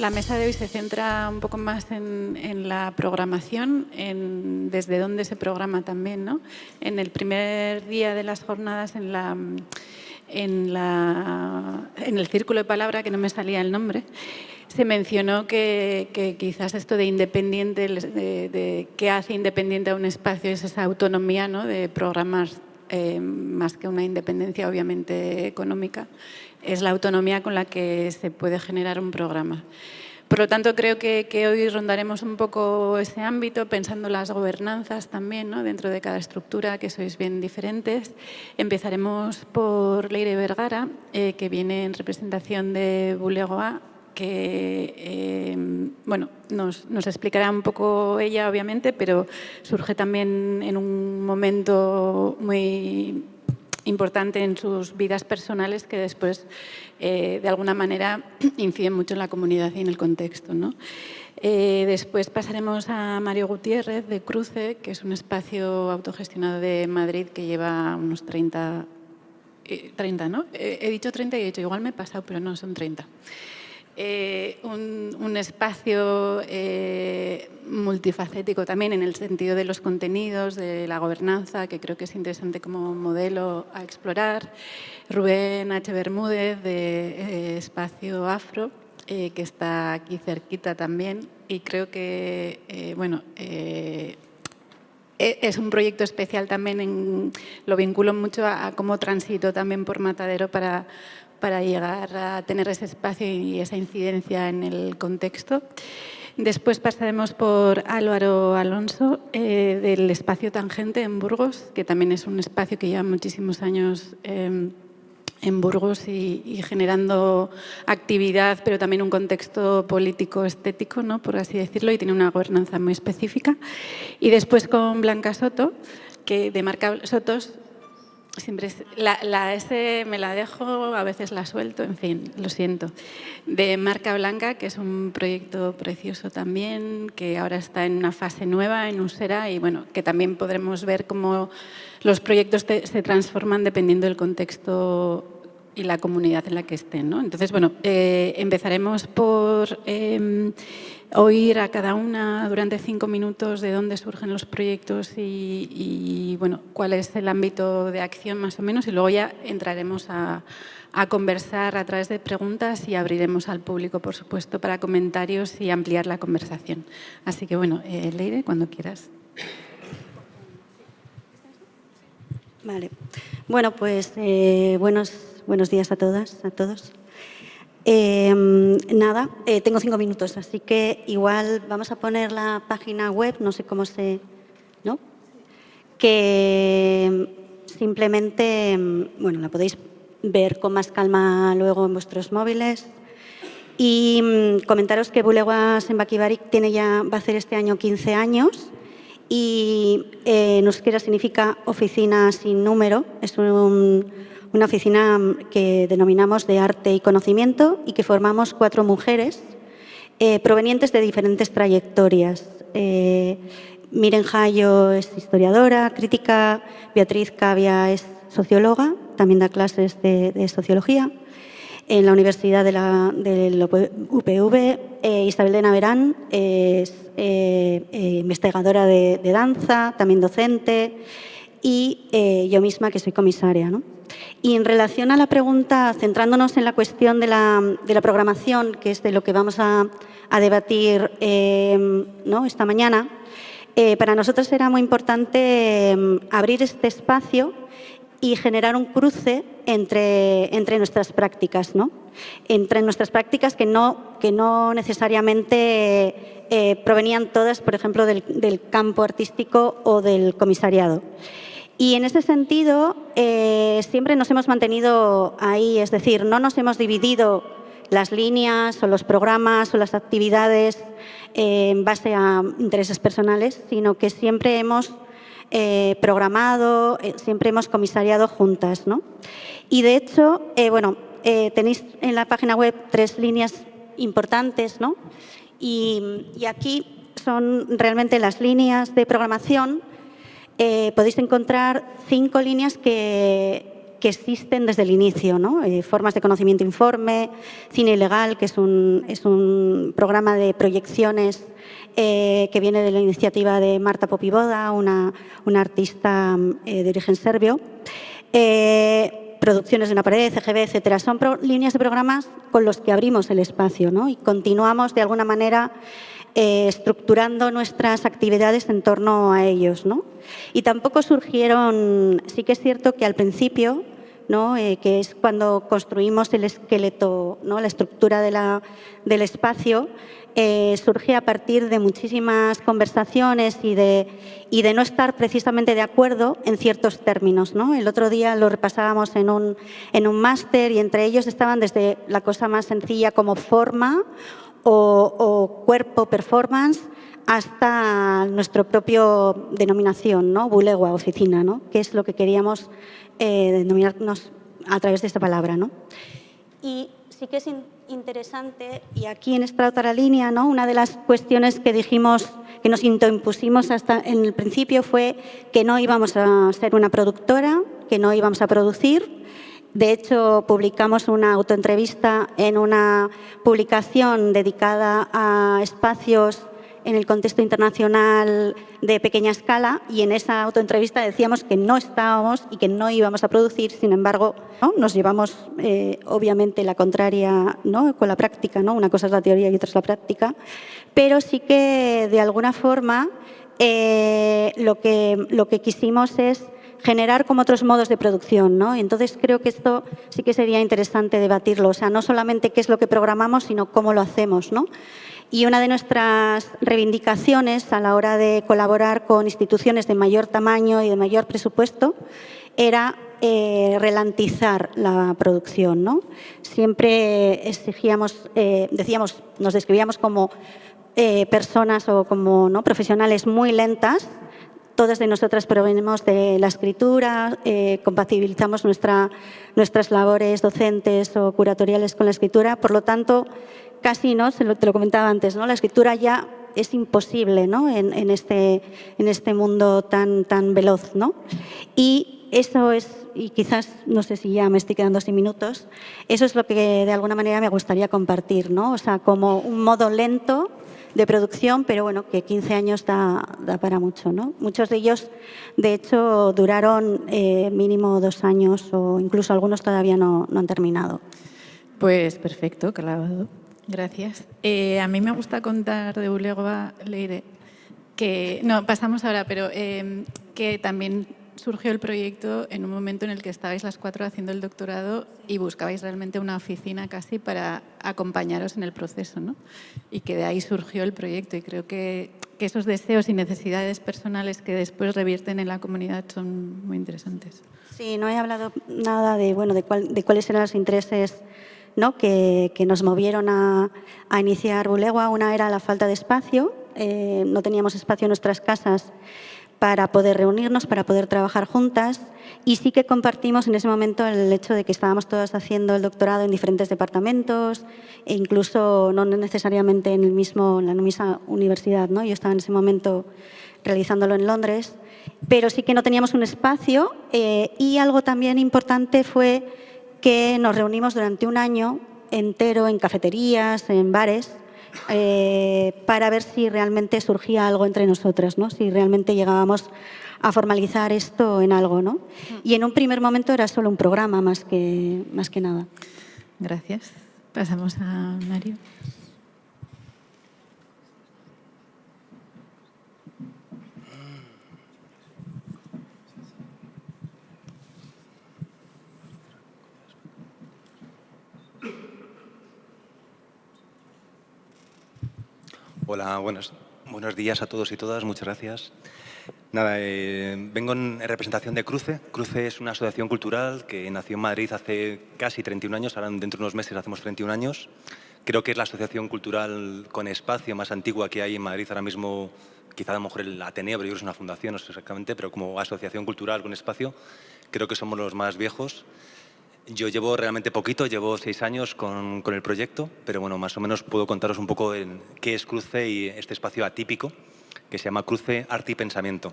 la mesa de hoy se centra un poco más en la programación, desde dónde se programa también, ¿no? En el primer día de las jornadas, en el círculo de palabra, que no me salía el nombre, se mencionó que quizás esto de independiente, de qué hace independiente a un espacio es esa autonomía, ¿no? De programar, más que una independencia obviamente económica, es la autonomía con la que se puede generar un programa. Por lo tanto, creo que hoy rondaremos un poco ese ámbito, pensando las gobernanzas también, ¿no? Dentro de cada estructura, que sois bien diferentes. Empezaremos por Leire Vergara, que viene en representación de Bulegoa, que bueno, nos explicará un poco ella, obviamente, pero surge también en un momento muy importante en sus vidas personales que después, de alguna manera, inciden mucho en la comunidad y en el contexto, ¿no? Después pasaremos a Mario Gutiérrez, de Cruce, que es un espacio autogestionado de Madrid que lleva unos 30, ¿no? He dicho 30 y he dicho, igual me he pasado, pero no, son 30. Un espacio multifacético también en el sentido de los contenidos, de la gobernanza, que creo que es interesante como modelo a explorar. Rubén H. Bermúdez, de Espacio Afro, que está aquí cerquita también, y creo que, bueno, es un proyecto especial también, lo vinculo mucho a cómo transito también por Matadero para llegar a tener ese espacio y esa incidencia en el contexto. Después pasaremos por Álvaro Alonso, del Espacio Tangente en Burgos, que también es un espacio que lleva muchísimos años en Burgos y generando actividad, pero también un contexto político estético, ¿no? Por así decirlo, y tiene una gobernanza muy específica. Y después con Blanca Soto, que de Marca Sotos. Siempre la S me la dejo, a veces la suelto, en fin, lo siento. De Marca Blanca, que es un proyecto precioso también, que ahora está en una fase nueva en Usera y bueno, que también podremos ver cómo los proyectos se transforman dependiendo del contexto y la comunidad en la que estén, ¿no? Entonces, bueno, empezaremos por oír a cada una durante 5 minutos de dónde surgen los proyectos y bueno, cuál es el ámbito de acción más o menos, y luego ya entraremos a conversar a través de preguntas y abriremos al público, por supuesto, para comentarios y ampliar la conversación. Así que bueno, Leire, cuando quieras. Vale. Bueno, pues buenos días a todas, a todos. Nada, tengo 5 minutos, así que igual vamos a poner la página web, no sé cómo se... ¿no? Que simplemente, bueno, la podéis ver con más calma luego en vuestros móviles. Y comentaros que Bulegoa Zenbaki Barik va a hacer este año 15 años y en euskera significa oficina sin número. Es una oficina que denominamos de arte y conocimiento y que formamos 4 mujeres provenientes de diferentes trayectorias. Miren Jayo es historiadora, crítica, Beatriz Cavia es socióloga, también da clases de sociología en la Universidad del UPV. Isabel de Naverán es investigadora de danza, también docente, y yo misma, que soy comisaria, ¿no? Y en relación a la pregunta, centrándonos en la cuestión de la programación, que es de lo que vamos a debatir ¿no? esta mañana, para nosotros era muy importante abrir este espacio y generar un cruce entre nuestras prácticas, ¿no? Entre nuestras prácticas que no necesariamente provenían todas, por ejemplo, del campo artístico o del comisariado. Y en ese sentido, siempre nos hemos mantenido ahí, es decir, no nos hemos dividido las líneas o los programas o las actividades en base a intereses personales, sino que siempre hemos programado, siempre hemos comisariado juntas, ¿no? Y de hecho, bueno, tenéis en la página web 3 líneas importantes, ¿no? Y aquí son realmente las líneas de programación. Podéis encontrar 5 líneas que que existen desde el inicio, ¿no? Formas de conocimiento informe, Cine Ilegal, que es un programa de proyecciones que viene de la iniciativa de Marta Popivoda, una artista de origen serbio. Producciones de una pared, CGV, etcétera. Son líneas de programas con los que abrimos el espacio, ¿no? Y continuamos, de alguna manera, estructurando nuestras actividades en torno a ellos, ¿no? Y tampoco surgieron, sí que es cierto que al principio, ¿no? Que es cuando construimos el esqueleto, ¿no? La estructura del espacio, surge a partir de muchísimas conversaciones y de no estar precisamente de acuerdo en ciertos términos, ¿no? El otro día lo repasábamos en un máster y entre ellos estaban desde la cosa más sencilla como forma o cuerpo, performance, hasta nuestra propia denominación, ¿no? Bulegua, oficina, ¿no? Que es lo que queríamos denominarnos a través de esta palabra, ¿no? Y sí que es interesante, y aquí en esta otra línea, ¿no? Una de las cuestiones que dijimos, que nos impusimos hasta en el principio fue que no íbamos a ser una productora, que no íbamos a producir. De hecho, publicamos una autoentrevista en una publicación dedicada a espacios en el contexto internacional de pequeña escala y en esa autoentrevista decíamos que no estábamos y que no íbamos a producir, sin embargo, ¿no? Nos llevamos obviamente la contraria, ¿no? Con la práctica, ¿no? Una cosa es la teoría y otra es la práctica, pero sí que de alguna forma lo que quisimos es generar como otros modos de producción, ¿no? Entonces creo que esto sí que sería interesante debatirlo, o sea, no solamente qué es lo que programamos, sino cómo lo hacemos, ¿no? Y una de nuestras reivindicaciones a la hora de colaborar con instituciones de mayor tamaño y de mayor presupuesto era ralentizar la producción, ¿no? Siempre exigíamos, nos describíamos como personas o como, ¿no? Profesionales muy lentas. Todas de nosotras provenimos de la escritura, compatibilizamos nuestras labores docentes o curatoriales con la escritura, por lo tanto, casi, ¿no? Te lo comentaba antes, ¿no? La escritura ya es imposible, ¿no? en este mundo tan veloz, ¿no? Y eso es, y quizás, no sé si ya me estoy quedando sin minutos, eso es lo que de alguna manera me gustaría compartir, ¿no? O sea, como un modo lento de producción, pero bueno, que 15 años da para mucho, ¿no? Muchos de ellos, de hecho, duraron mínimo 2 años o incluso algunos todavía no han terminado. Pues perfecto, clavado. Gracias. A mí me gusta contar de Bulegua Leire, que, no, pasamos ahora, pero que también surgió el proyecto en un momento en el que estabais las 4 haciendo el doctorado y buscabais realmente una oficina casi para acompañaros en el proceso, ¿no? Y que de ahí surgió el proyecto y creo que esos deseos y necesidades personales que después revierten en la comunidad son muy interesantes. Sí, no he hablado nada de cuáles eran los intereses, ¿no? que nos movieron a iniciar Bulegua. Una era la falta de espacio, no teníamos espacio en nuestras casas para poder reunirnos, para poder trabajar juntas y sí que compartimos en ese momento el hecho de que estábamos todas haciendo el doctorado en diferentes departamentos e incluso no necesariamente en la misma universidad, ¿no? Yo estaba en ese momento realizándolo en Londres, pero sí que no teníamos un espacio y algo también importante fue que nos reunimos durante un año entero en cafeterías, en bares, para ver si realmente surgía algo entre nosotras, ¿no? Si realmente llegábamos a formalizar esto en algo, ¿no? Y en un primer momento era solo un programa más que nada. Gracias. Pasamos a Mario. Hola, buenos días a todos y todas. Muchas gracias. Nada, vengo en representación de Cruce. Cruce es una asociación cultural que nació en Madrid hace casi 31 años. Ahora, dentro de unos meses, hacemos 31 años. Creo que es la asociación cultural con espacio más antigua que hay en Madrid ahora mismo. Quizá a lo mejor el Ateneo, pero yo creo que es una fundación, no sé exactamente, pero como asociación cultural con espacio, creo que somos los más viejos. Yo llevo realmente poquito, llevo 6 años con el proyecto, pero bueno, más o menos puedo contaros un poco en qué es Cruce y este espacio atípico que se llama Cruce Arte y Pensamiento.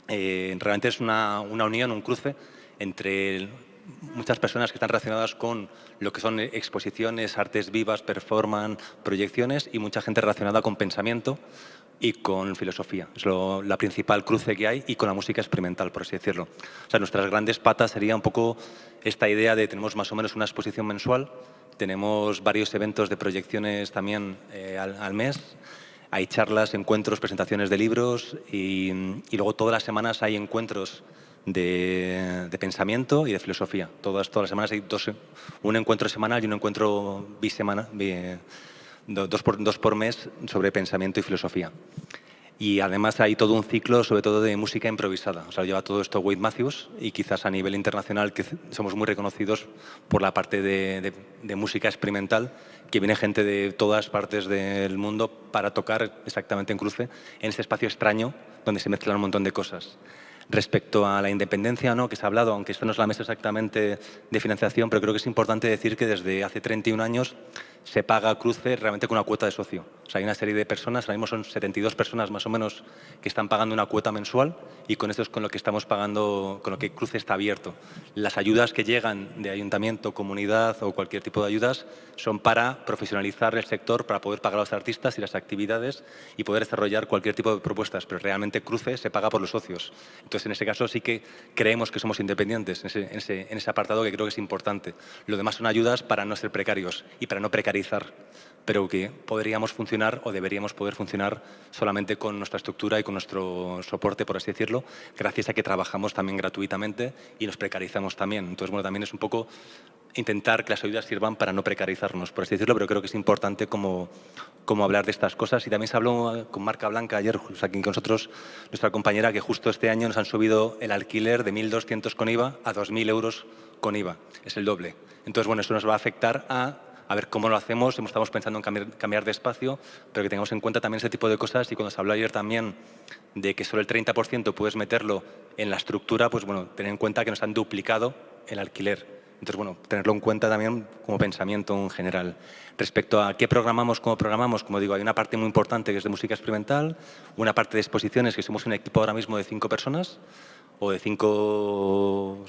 Realmente es una unión, un cruce entre muchas personas que están relacionadas con lo que son exposiciones, artes vivas, performance, proyecciones, y mucha gente relacionada con pensamiento y con filosofía. Es la principal cruce que hay, y con la música experimental, por así decirlo. O sea, nuestras grandes patas sería un poco esta idea de tenemos más o menos una exposición mensual, tenemos varios eventos de proyecciones también al mes, hay charlas, encuentros, presentaciones de libros, y luego todas las semanas hay encuentros de pensamiento y de filosofía. Todas las semanas hay un encuentro semanal y un encuentro dos por mes sobre pensamiento y filosofía. Y además hay todo un ciclo, sobre todo de música improvisada. O sea, lleva todo esto Wade Matthews, y quizás a nivel internacional que somos muy reconocidos por la parte de música experimental, que viene gente de todas partes del mundo para tocar exactamente en Cruce, en este espacio extraño donde se mezclan un montón de cosas. Respecto a la independencia, ¿no?, que se ha hablado, aunque esto no es la mesa exactamente de financiación, pero creo que es importante decir que desde hace 31 años se paga Cruce realmente con una cuota de socio. O sea, hay una serie de personas, ahora mismo son 72 personas más o menos, que están pagando una cuota mensual, y con esto es con lo que estamos pagando, con lo que Cruce está abierto. Las ayudas que llegan de ayuntamiento, comunidad o cualquier tipo de ayudas son para profesionalizar el sector, para poder pagar a los artistas y las actividades y poder desarrollar cualquier tipo de propuestas, pero realmente Cruce se paga por los socios. Entonces, en ese caso sí que creemos que somos independientes, en ese apartado, que creo que es importante. Lo demás son ayudas para no ser precarios y para no precarizar, pero que podríamos funcionar o deberíamos poder funcionar solamente con nuestra estructura y con nuestro soporte, por así decirlo, gracias a que trabajamos también gratuitamente y nos precarizamos también. Entonces, bueno, también es un poco intentar que las ayudas sirvan para no precarizarnos, por así decirlo, pero creo que es importante como hablar de estas cosas. Y también se habló con Marca Blanca ayer, aquí con nosotros, nuestra compañera, que justo este año nos han subido el alquiler de 1.200 con IVA a 2.000 euros con IVA. Es el doble. Entonces, bueno, eso nos va a afectar a ver cómo lo hacemos. Estamos pensando en cambiar de espacio, pero que tengamos en cuenta también ese tipo de cosas. Y cuando se habló ayer también de que solo el 30% puedes meterlo en la estructura, pues bueno, tener en cuenta que nos han duplicado el alquiler. Entonces, bueno, tenerlo en cuenta también como pensamiento en general. Respecto a qué programamos, cómo programamos, como digo, hay una parte muy importante que es de música experimental, una parte de exposiciones, que somos un equipo ahora mismo de 5 personas, o de 5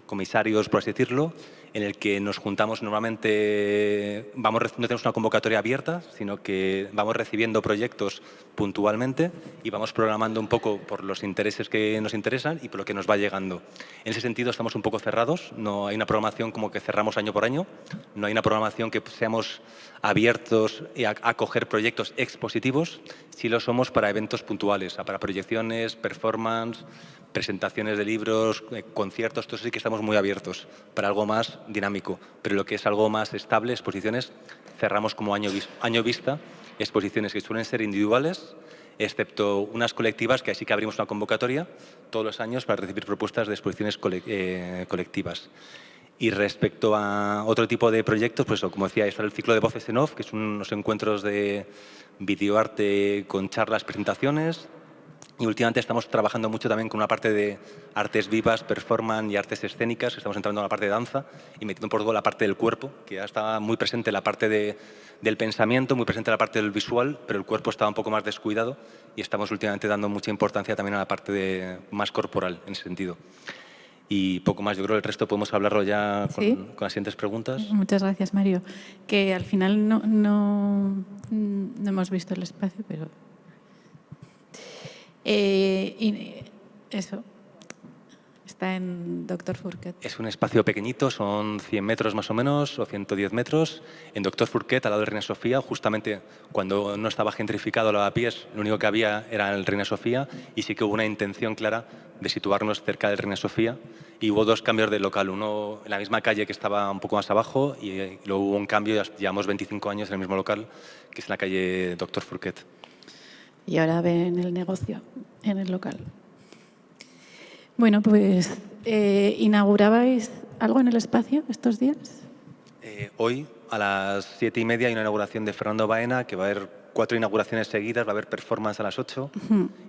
comisarios, por así decirlo, en el que nos juntamos normalmente, no tenemos una convocatoria abierta, sino que vamos recibiendo proyectos puntualmente y vamos programando un poco por los intereses que nos interesan y por lo que nos va llegando. En ese sentido estamos un poco cerrados, no hay una programación como que cerramos año por año, no hay una programación que seamos abiertos a coger proyectos expositivos, sí lo somos para eventos puntuales, para proyecciones, performance, presentaciones de libros, conciertos, todo eso sí que estamos muy abiertos para algo más dinámico, pero lo que es algo más estable, exposiciones, cerramos como año vista, exposiciones que suelen ser individuales, excepto unas colectivas, que así que abrimos una convocatoria todos los años para recibir propuestas de exposiciones colectivas. Y respecto a otro tipo de proyectos, pues como decía, está el ciclo de Voces en Off, que son unos encuentros de videoarte con charlas, presentaciones. Y últimamente estamos trabajando mucho también con una parte de artes vivas, performance y artes escénicas. Estamos entrando en la parte de danza y metiendo por todo la parte del cuerpo, que ya estaba muy presente la parte del pensamiento, muy presente la parte del visual, pero el cuerpo estaba un poco más descuidado, y estamos últimamente dando mucha importancia también a la parte más corporal en ese sentido. Y poco más, yo creo que el resto podemos hablarlo ya con las siguientes preguntas. Muchas gracias, Mario. Que al final no hemos visto el espacio, pero... eso, está en Dr. Fourquet. Es un espacio pequeñito, son 100 metros más o menos, o 110 metros, en Dr. Fourquet, al lado de Reina Sofía. Justamente cuando no estaba gentrificado el lavapiés, lo único que había era el Reina Sofía, y sí que hubo una intención clara de situarnos cerca del Reina Sofía, y hubo 2 cambios de local, uno en la misma calle que estaba un poco más abajo, y luego hubo un cambio, llevamos 25 años en el mismo local, que es en la calle Dr. Fourquet. Y ahora ven el negocio en el local. Bueno, pues, ¿inaugurabais algo en el espacio estos días? Hoy, a las 7:30, hay una inauguración de Fernando Baena, que va a haber 4 inauguraciones seguidas, va a haber performance a las 8.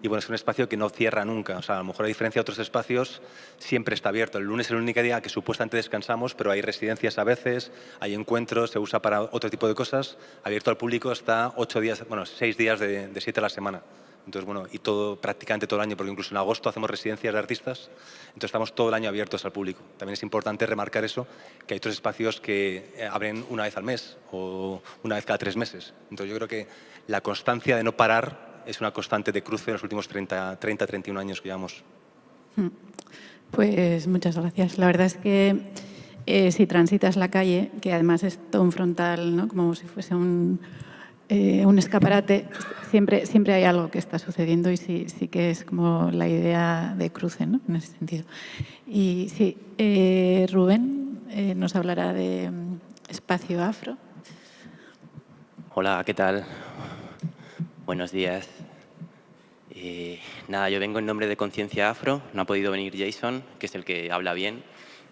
Y bueno, es un espacio que no cierra nunca. O sea, a lo mejor, a diferencia de otros espacios, siempre está abierto. El lunes es el único día que supuestamente descansamos, pero hay residencias a veces, hay encuentros, se usa para otro tipo de cosas. Abierto al público está 6 días de 7 a la semana. Entonces, bueno, y prácticamente todo el año, porque incluso en agosto hacemos residencias de artistas, entonces estamos todo el año abiertos al público. También es importante remarcar eso, que hay otros espacios que abren una vez al mes o una vez cada 3 meses. Entonces yo creo que la constancia de no parar es una constante de Cruce en los últimos 31 años que llevamos. Pues muchas gracias. La verdad es que si transitas la calle, que además es todo un frontal, ¿no? Como si fuese un escaparate, siempre hay algo que está sucediendo y sí que es como la idea de Cruce, ¿no? En ese sentido. Y sí, Rubén nos hablará de Espacio Afro. Hola, ¿qué tal? Buenos días. Nada, yo vengo en nombre de Conciencia Afro, no ha podido venir Jason, que es el que habla bien.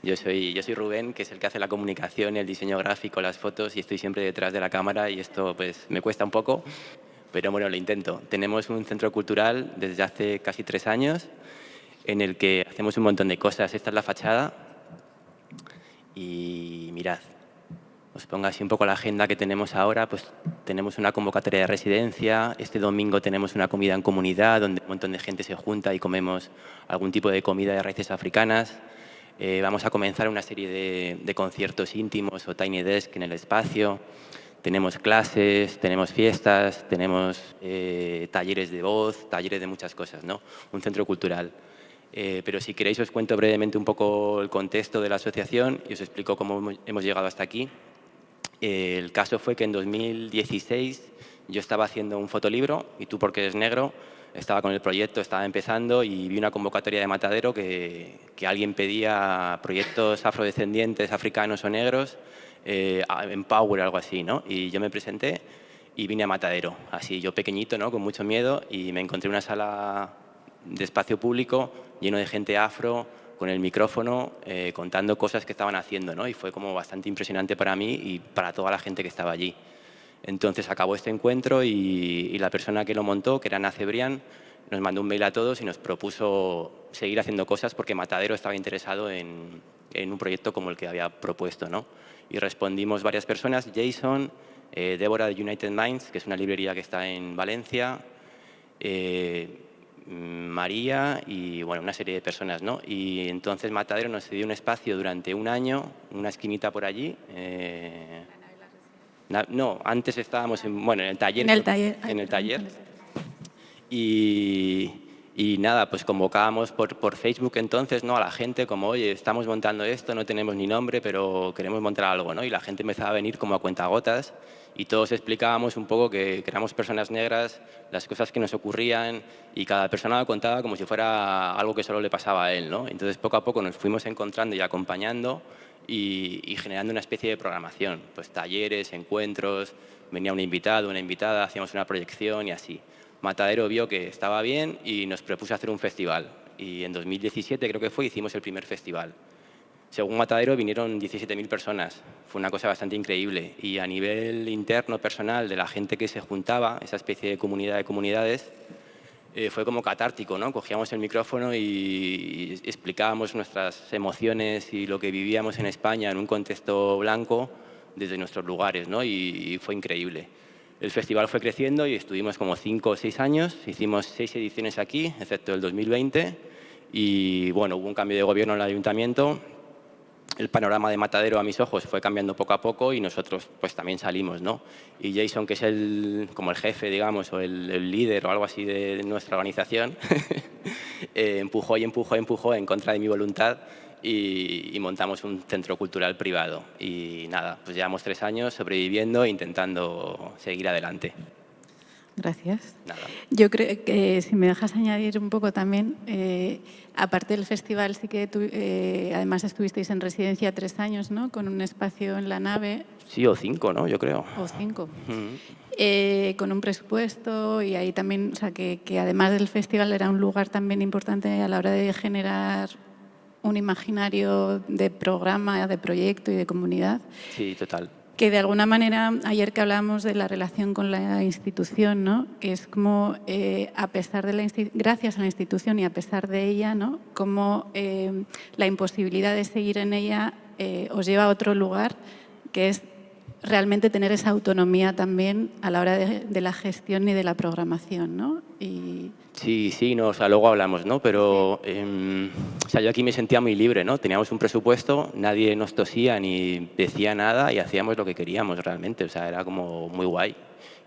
Yo soy Rubén, que es el que hace la comunicación, el diseño gráfico, las fotos, y estoy siempre detrás de la cámara y esto pues me cuesta un poco, pero bueno, lo intento. Tenemos un centro cultural desde hace casi 3 años en el que hacemos un montón de cosas. Esta es la fachada y mirad, os pongo así un poco la agenda que tenemos ahora. Pues tenemos una convocatoria de residencia. Este domingo tenemos una comida en comunidad donde un montón de gente se junta y comemos algún tipo de comida de raíces africanas. Vamos a comenzar una serie de conciertos íntimos o tiny desk en el espacio. Tenemos clases, tenemos fiestas, tenemos talleres de voz, talleres de muchas cosas, ¿no? Un centro cultural. Pero si queréis os cuento brevemente un poco el contexto de la asociación y os explico cómo hemos llegado hasta aquí. El caso fue que en 2016 yo estaba haciendo un fotolibro y tú, porque eres negro, estaba con el proyecto, estaba empezando y vi una convocatoria de Matadero que alguien pedía proyectos afrodescendientes, africanos o negros, en Power o algo así, ¿no? Y yo me presenté y vine a Matadero, así yo pequeñito, ¿no? Con mucho miedo, y me encontré una sala de espacio público lleno de gente afro, con el micrófono, contando cosas que estaban haciendo, ¿no? Y fue como bastante impresionante para mí y para toda la gente que estaba allí. Entonces acabó este encuentro y la persona que lo montó, que era Ana Cebrián, nos mandó un mail a todos y nos propuso seguir haciendo cosas porque Matadero estaba interesado en un proyecto como el que había propuesto, ¿no? Y respondimos varias personas: Jason, Débora de United Minds, que es una librería que está en Valencia, María y bueno, una serie de personas, ¿no? Y entonces Matadero nos cedió un espacio durante un año, una esquinita por allí. No, antes estábamos en el taller. En el taller. Y nada, pues convocábamos por Facebook entonces, ¿no? A la gente como: oye, estamos montando esto, no tenemos ni nombre, pero queremos montar algo, ¿no? Y la gente empezaba a venir como a cuentagotas y todos explicábamos un poco que éramos personas negras, las cosas que nos ocurrían, y cada persona lo contaba como si fuera algo que solo le pasaba a él, ¿no? Entonces poco a poco nos fuimos encontrando y acompañando y generando una especie de programación, pues talleres, encuentros, venía un invitado, una invitada, hacíamos una proyección y así. Matadero vio que estaba bien y nos propuso hacer un festival. Y en 2017, creo que fue, hicimos el primer festival. Según Matadero vinieron 17.000 personas. Fue una cosa bastante increíble. Y a nivel interno, personal, de la gente que se juntaba, esa especie de comunidad de comunidades, fue como catártico, ¿no? Cogíamos el micrófono y explicábamos nuestras emociones y lo que vivíamos en España en un contexto blanco desde nuestros lugares, ¿no? Y fue increíble. El festival fue creciendo y estuvimos como 5 o 6 años. Hicimos 6 ediciones aquí, excepto el 2020. Y bueno, hubo un cambio de gobierno en el ayuntamiento. El panorama de Matadero, a mis ojos, fue cambiando poco a poco y nosotros pues también salimos, ¿no? Y Jason, que es como el jefe, digamos, o el líder o algo así de nuestra organización, empujó y empujó y empujó en contra de mi voluntad y montamos un centro cultural privado. Y nada, pues llevamos 3 años sobreviviendo e intentando seguir adelante. Gracias. Nada. Yo creo que, si me dejas añadir un poco también, aparte del festival, sí que además estuvisteis en residencia 3 años, ¿no? Con un espacio en la nave. Sí, o 5, ¿no? Yo creo. O 5. Con un presupuesto, y ahí también, o sea, que además del festival era un lugar también importante a la hora de generar un imaginario de programa, de proyecto y de comunidad. Sí, total. Que de alguna manera, ayer que hablábamos de la relación con la institución, ¿no? Que es como, a pesar de gracias a la institución y a pesar de ella, ¿no? Como la imposibilidad de seguir en ella os lleva a otro lugar, que es realmente tener esa autonomía también a la hora de la gestión y de la programación, ¿no? Sí, no, o sea, luego hablamos, ¿no? Pero o sea, yo aquí me sentía muy libre, ¿no? Teníamos un presupuesto, nadie nos tosía ni decía nada y hacíamos lo que queríamos realmente, o sea, era como muy guay.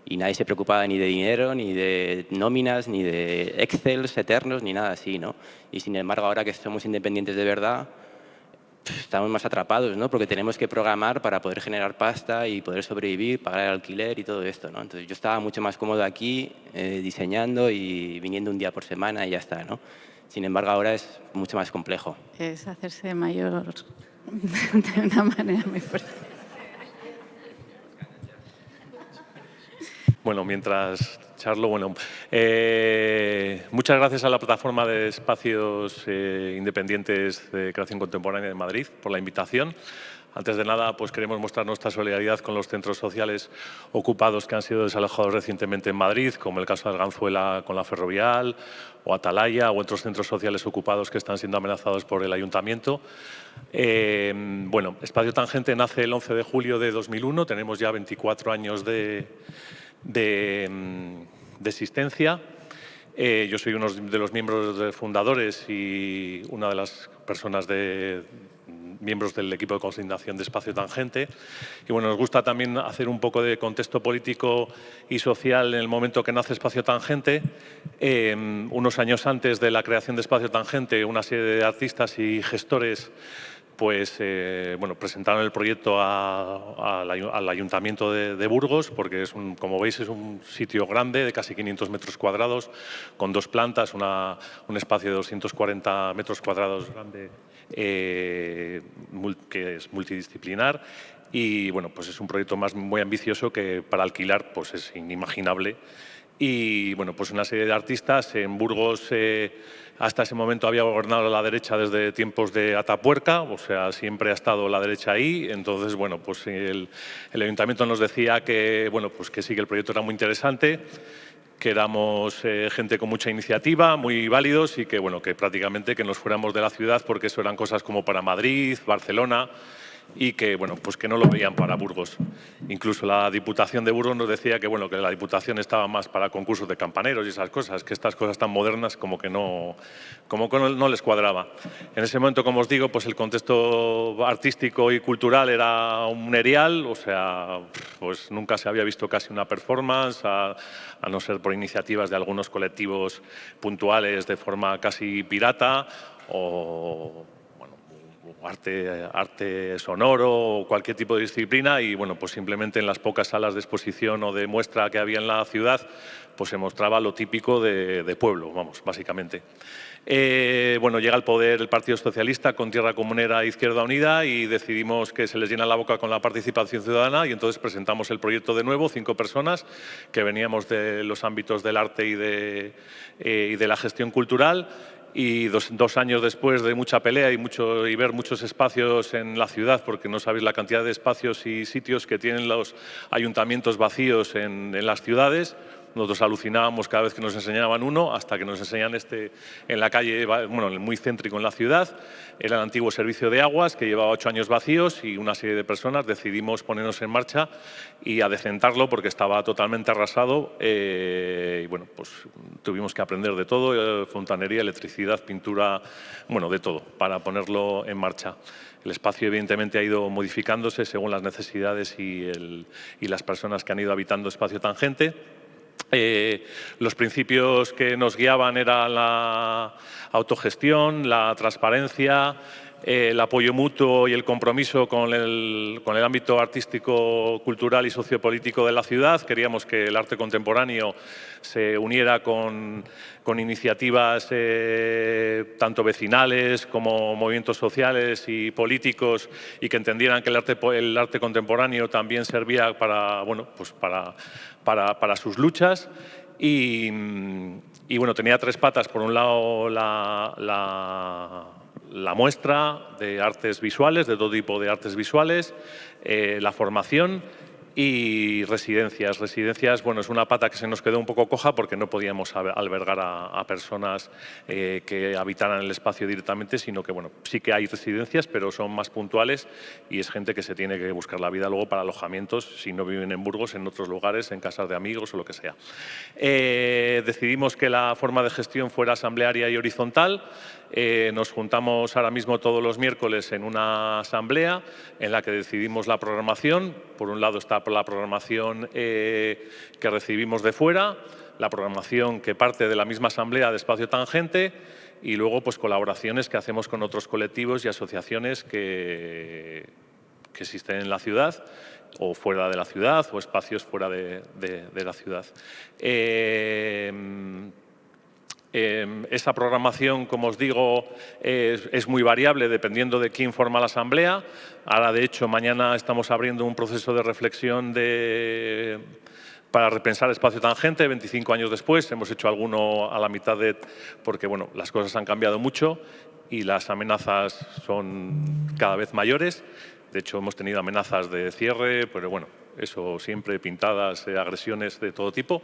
Y nadie se preocupaba ni de dinero, ni de nóminas, ni de Excels eternos, ni nada así, ¿no? Y sin embargo, ahora que somos independientes de verdad, estamos más atrapados, ¿no? Porque tenemos que programar para poder generar pasta y poder sobrevivir, pagar el alquiler y todo esto, ¿no? Entonces yo estaba mucho más cómodo aquí, diseñando y viniendo un día por semana y ya está, ¿no? Sin embargo, ahora es mucho más complejo. Es hacerse mayor de una manera muy fuerte. Bueno, mientras charlo, muchas gracias a la plataforma de espacios independientes de creación contemporánea de Madrid por la invitación. Antes de nada, pues queremos mostrar nuestra solidaridad con los centros sociales ocupados que han sido desalojados recientemente en Madrid, como el caso de Arganzuela con la Ferrovial, o Atalaya, o otros centros sociales ocupados que están siendo amenazados por el Ayuntamiento. Bueno, Espacio Tangente nace el 11 de julio de 2001, tenemos ya 24 años de existencia. Yo soy uno de los miembros fundadores y una de las personas miembros del equipo de coordinación de Espacio Tangente. Y bueno, nos gusta también hacer un poco de contexto político y social en el momento que nace Espacio Tangente. Unos años antes de la creación de Espacio Tangente, una serie de artistas y gestores pues bueno, presentaron el proyecto al Ayuntamiento de Burgos, porque es como veis es un sitio grande de casi 500 metros cuadrados, con 2 plantas, un espacio de 240 metros cuadrados grande, que es multidisciplinar. Y bueno, pues es un proyecto muy ambicioso que para alquilar pues es inimaginable. Y bueno, pues una serie de artistas en Burgos. Hasta ese momento había gobernado la derecha desde tiempos de Atapuerca, o sea, siempre ha estado la derecha ahí. Entonces, bueno, pues el Ayuntamiento nos decía que, bueno, pues que sí, que el proyecto era muy interesante, que éramos gente con mucha iniciativa, muy válidos y que, bueno, que prácticamente que nos fuéramos de la ciudad porque eso eran cosas como para Madrid, Barcelona, y que, bueno, pues que no lo veían para Burgos. Incluso la Diputación de Burgos nos decía que, bueno, que la Diputación estaba más para concursos de campaneros y esas cosas, que estas cosas tan modernas como que no les cuadraba. En ese momento, como os digo, pues el contexto artístico y cultural era un erial, o sea, pues nunca se había visto casi una performance, a no ser por iniciativas de algunos colectivos puntuales de forma casi pirata o arte sonoro o cualquier tipo de disciplina y bueno, pues simplemente en las pocas salas de exposición o de muestra que había en la ciudad pues se mostraba lo típico de pueblo, vamos, básicamente. Bueno, llega al poder el Partido Socialista con Tierra Comunera e Izquierda Unida y decidimos que se les llena la boca con la participación ciudadana y entonces presentamos el proyecto de nuevo, 5 personas que veníamos de los ámbitos del arte y de la gestión cultural. Y dos años después de mucha pelea y ver muchos espacios en la ciudad, porque no sabéis la cantidad de espacios y sitios que tienen los ayuntamientos vacíos en las ciudades, nosotros alucinábamos cada vez que nos enseñaban uno, hasta que nos enseñan este en la calle, bueno, muy céntrico en la ciudad. Era el antiguo servicio de aguas, que llevaba 8 años vacíos y una serie de personas decidimos ponernos en marcha y adecentarlo porque estaba totalmente arrasado. Y bueno, pues tuvimos que aprender de todo, fontanería, electricidad, pintura, bueno, de todo, para ponerlo en marcha. El espacio, evidentemente, ha ido modificándose según las necesidades y las personas que han ido habitando Espacio Tangente. Los principios que nos guiaban eran la autogestión, la transparencia, el apoyo mutuo y el compromiso con el ámbito artístico, cultural y sociopolítico de la ciudad. Queríamos que el arte contemporáneo se uniera con iniciativas tanto vecinales como movimientos sociales y políticos y que entendieran que el arte contemporáneo también servía para, bueno, pues para sus luchas. Y bueno, tenía 3 patas. Por un lado, la muestra de artes visuales, de todo tipo de artes visuales, la formación Y residencias. Residencias, bueno, es una pata que se nos quedó un poco coja porque no podíamos albergar a personas que habitaran el espacio directamente, sino que, bueno, sí que hay residencias, pero son más puntuales y es gente que se tiene que buscar la vida luego para alojamientos, si no viven en Burgos, en otros lugares, en casas de amigos o lo que sea. Decidimos que la forma de gestión fuera asamblearia y horizontal. Nos juntamos ahora mismo todos los miércoles en una asamblea en la que decidimos la programación. Por un lado está la programación que recibimos de fuera, la programación que parte de la misma asamblea de Espacio Tangente y luego pues colaboraciones que hacemos con otros colectivos y asociaciones que existen en la ciudad o fuera de la ciudad o espacios fuera de la ciudad. Esa programación, como os digo, es muy variable dependiendo de quién forma la asamblea. Ahora, de hecho, mañana estamos abriendo un proceso de reflexión para repensar Espacio Tangente, 25 años después. Hemos hecho alguno a la mitad porque bueno, las cosas han cambiado mucho y las amenazas son cada vez mayores. De hecho, hemos tenido amenazas de cierre, pero bueno, eso siempre, pintadas, agresiones de todo tipo.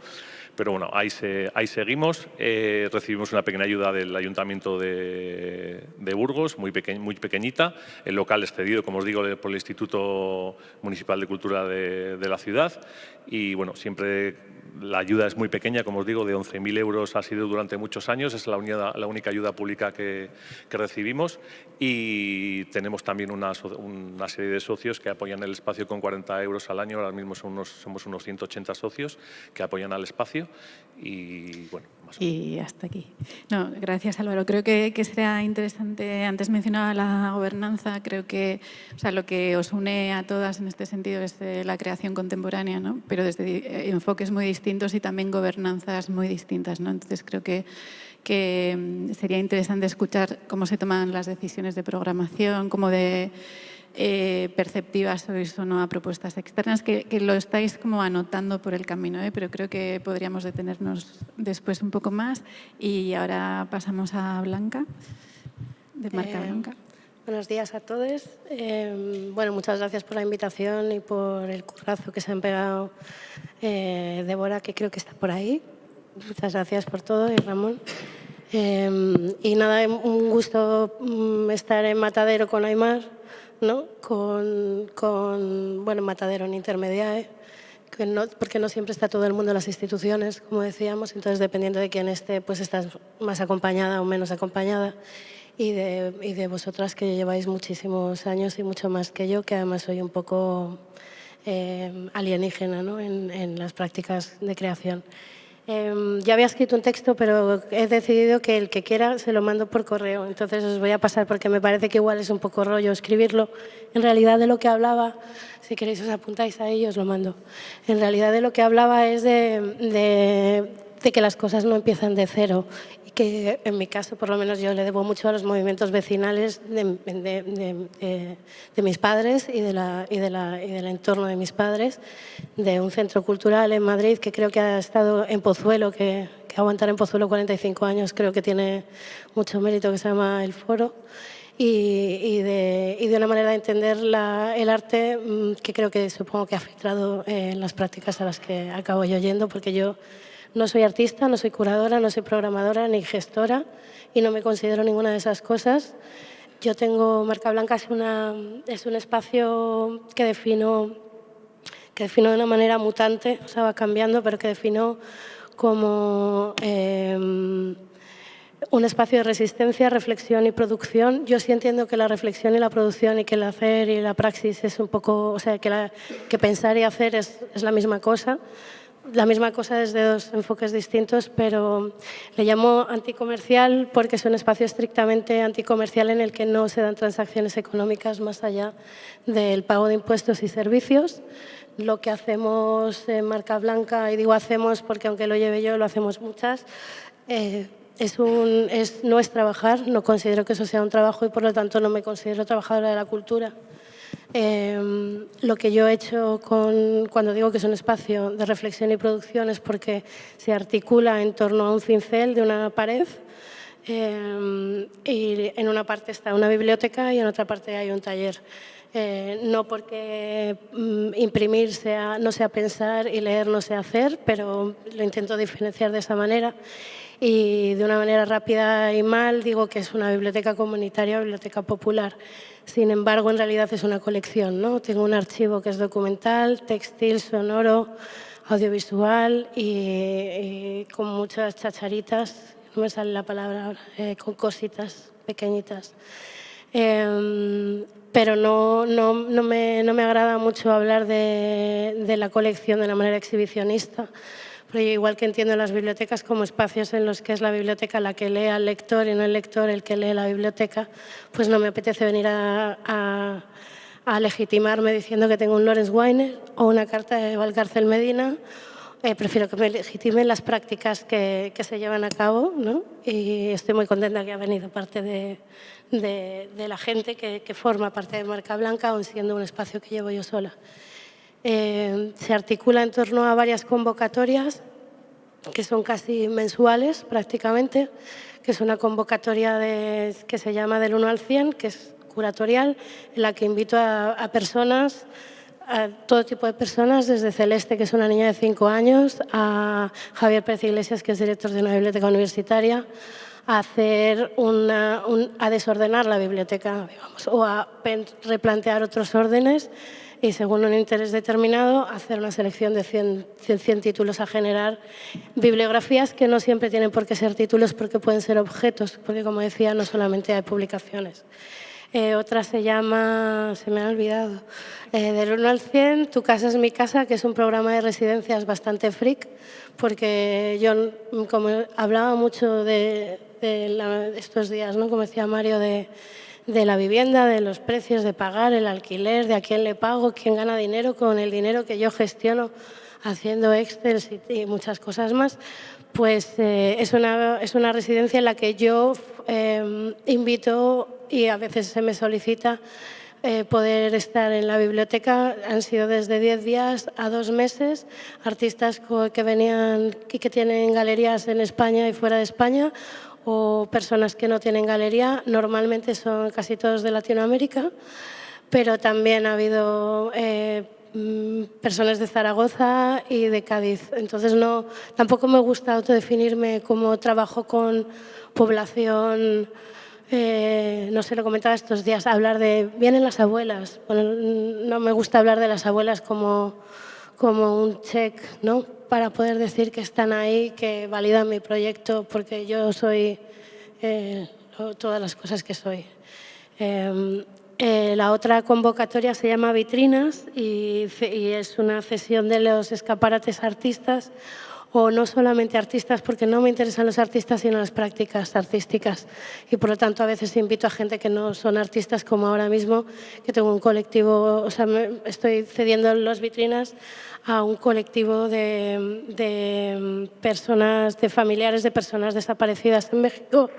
Pero bueno, ahí seguimos. Recibimos una pequeña ayuda del Ayuntamiento de Burgos, muy pequeñita. El local es cedido, como os digo, por el Instituto Municipal de Cultura de la ciudad. Y bueno, siempre la ayuda es muy pequeña, como os digo, de 11.000 euros ha sido durante muchos años. Es la única ayuda pública que recibimos. Y tenemos también una serie de socios que apoyan el espacio con 40 euros al año. Ahora mismo somos unos 180 socios que apoyan al espacio. Y bueno, más o menos. Y hasta aquí. No, gracias, Álvaro. Creo que será interesante. Antes mencionaba la gobernanza. Creo que lo que os une a todas en este sentido es la creación contemporánea, ¿no? Pero desde enfoques muy distintos y también gobernanzas muy distintas, ¿no? Entonces creo que sería interesante escuchar cómo se toman las decisiones de programación, cómo de perceptivas sois o no a propuestas externas, que lo estáis como anotando por el camino, pero creo que podríamos detenernos después un poco más. Y ahora pasamos a Blanca, de Marca Blanca. Buenos días a todos. Bueno, muchas gracias por la invitación y por el currazo que se han pegado Débora, que creo que está por ahí. Muchas gracias por todo, y Ramón. Y nada, un gusto estar en Matadero con Aimar, ¿no? Bueno, Matadero en Intermediae, porque no siempre está todo el mundo en las instituciones, como decíamos, entonces dependiendo de quién esté, pues estás más acompañada o menos acompañada. Y de vosotras, que lleváis muchísimos años y mucho más que yo, que además soy un poco alienígena, ¿no? en las prácticas de creación. Ya había escrito un texto, pero he decidido que el que quiera se lo mando por correo. Entonces os voy a pasar porque me parece que igual es un poco rollo escribirlo. En realidad de lo que hablaba, si queréis os apuntáis ahí, os lo mando. En realidad de lo que hablaba es de que las cosas no empiezan de cero. Y que en mi caso, por lo menos yo le debo mucho a los movimientos vecinales de mis padres y del entorno de mis padres, de un centro cultural en Madrid que creo que ha estado en Pozuelo, que aguantar en Pozuelo 45 años creo que tiene mucho mérito, que se llama El Foro. Y de una manera de entender el arte que creo que supongo que ha filtrado en las prácticas a las que acabo yo yendo, porque yo no soy artista, no soy curadora, no soy programadora ni gestora y no me considero ninguna de esas cosas. Yo tengo Marca Blanca, es un espacio que defino de una manera mutante, o sea, va cambiando, pero que defino como un espacio de resistencia, reflexión y producción. Yo sí entiendo que la reflexión y la producción y que el hacer y la praxis es un poco, o sea, que pensar y hacer es la misma cosa. La misma cosa desde dos enfoques distintos, pero le llamo anticomercial porque es un espacio estrictamente anticomercial en el que no se dan transacciones económicas más allá del pago de impuestos y servicios. Lo que hacemos en Marca Blanca, y digo hacemos porque aunque lo lleve yo, lo hacemos muchas, no es trabajar, no considero que eso sea un trabajo y por lo tanto no me considero trabajadora de la cultura. Lo que yo he hecho cuando digo que es un espacio de reflexión y producción es porque se articula en torno a un cincel de una pared y en una parte está una biblioteca y en otra parte hay un taller. No porque imprimir no sea pensar y leer no sea hacer, pero lo intento diferenciar de esa manera. Y de una manera rápida y mal digo que es una biblioteca comunitaria, biblioteca popular. Sin embargo, en realidad es una colección, ¿no? Tengo un archivo que es documental, textil, sonoro, audiovisual y con muchas chacharitas, no me sale la palabra ahora, con cositas pequeñitas. Pero no me agrada mucho hablar de la colección de una manera exhibicionista. Pero igual que entiendo las bibliotecas como espacios en los que es la biblioteca la que lee al lector y no el lector el que lee la biblioteca, pues no me apetece venir a legitimarme diciendo que tengo un Lawrence Weiner o una carta de Valcárcel Medina. Prefiero que me legitimen las prácticas que se llevan a cabo, ¿no? Y estoy muy contenta que ha venido parte de la gente que forma parte de Marca Blanca, aun siendo un espacio que llevo yo sola. Se articula en torno a varias convocatorias que son casi mensuales prácticamente, que es una convocatoria que se llama Del 1 al 100, que es curatorial, en la que invito a personas, a todo tipo de personas, desde Celeste, que es una niña de 5 años, a Javier Pérez Iglesias, que es director de una biblioteca universitaria, a desordenar la biblioteca, digamos, o a replantear otros órdenes y, según un interés determinado, hacer una selección de 100 títulos a generar. Bibliografías que no siempre tienen por qué ser títulos, porque pueden ser objetos, porque, como decía, no solamente hay publicaciones. Otra se llama, se me ha olvidado, Del 1 al 100, Tu casa es mi casa, que es un programa de residencias bastante freak, porque yo, como hablaba mucho de estos días, ¿no? Como decía Mario, de la vivienda, de los precios, de pagar el alquiler, de a quién le pago, quién gana dinero con el dinero que yo gestiono haciendo Excel y muchas cosas más, pues es una residencia en la que yo invito y a veces se me solicita poder estar en la biblioteca. Han sido desde 10 días a 2 meses, artistas que venían y que tienen galerías en España y fuera de España, o personas que no tienen galería, normalmente son casi todos de Latinoamérica, pero también ha habido personas de Zaragoza y de Cádiz. Entonces tampoco me gusta autodefinirme como trabajo con población, no sé, lo comentaba estos días, hablar de vienen las abuelas. Bueno, no me gusta hablar de las abuelas como un check, ¿no? Para poder decir que están ahí, que validan mi proyecto, porque yo soy todas las cosas que soy. La otra convocatoria se llama Vitrinas y es una cesión de los escaparates artistas, o no solamente artistas, porque no me interesan los artistas, sino las prácticas artísticas. Y por lo tanto a veces invito a gente que no son artistas, como ahora mismo, que tengo un colectivo, o sea, estoy cediendo las vitrinas a un colectivo de personas, de familiares de personas desaparecidas en México.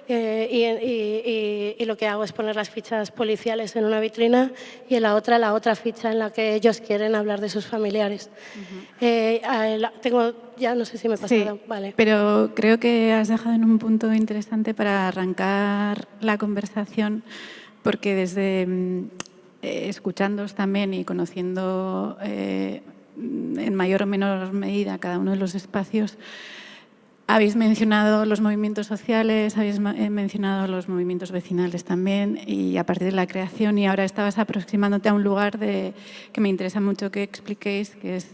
Y lo que hago es poner las fichas policiales en una vitrina y en la otra ficha en la que ellos quieren hablar de sus familiares. Ya no sé si me he pasado. Sí, vale. Pero creo que has dejado en un punto interesante para arrancar la conversación, porque desde escuchándoos también y conociendo en mayor o menor medida cada uno de los espacios, habéis mencionado los movimientos sociales, habéis mencionado los movimientos vecinales también, y a partir de la creación, y ahora estabas aproximándote a un lugar que me interesa mucho que expliquéis, que es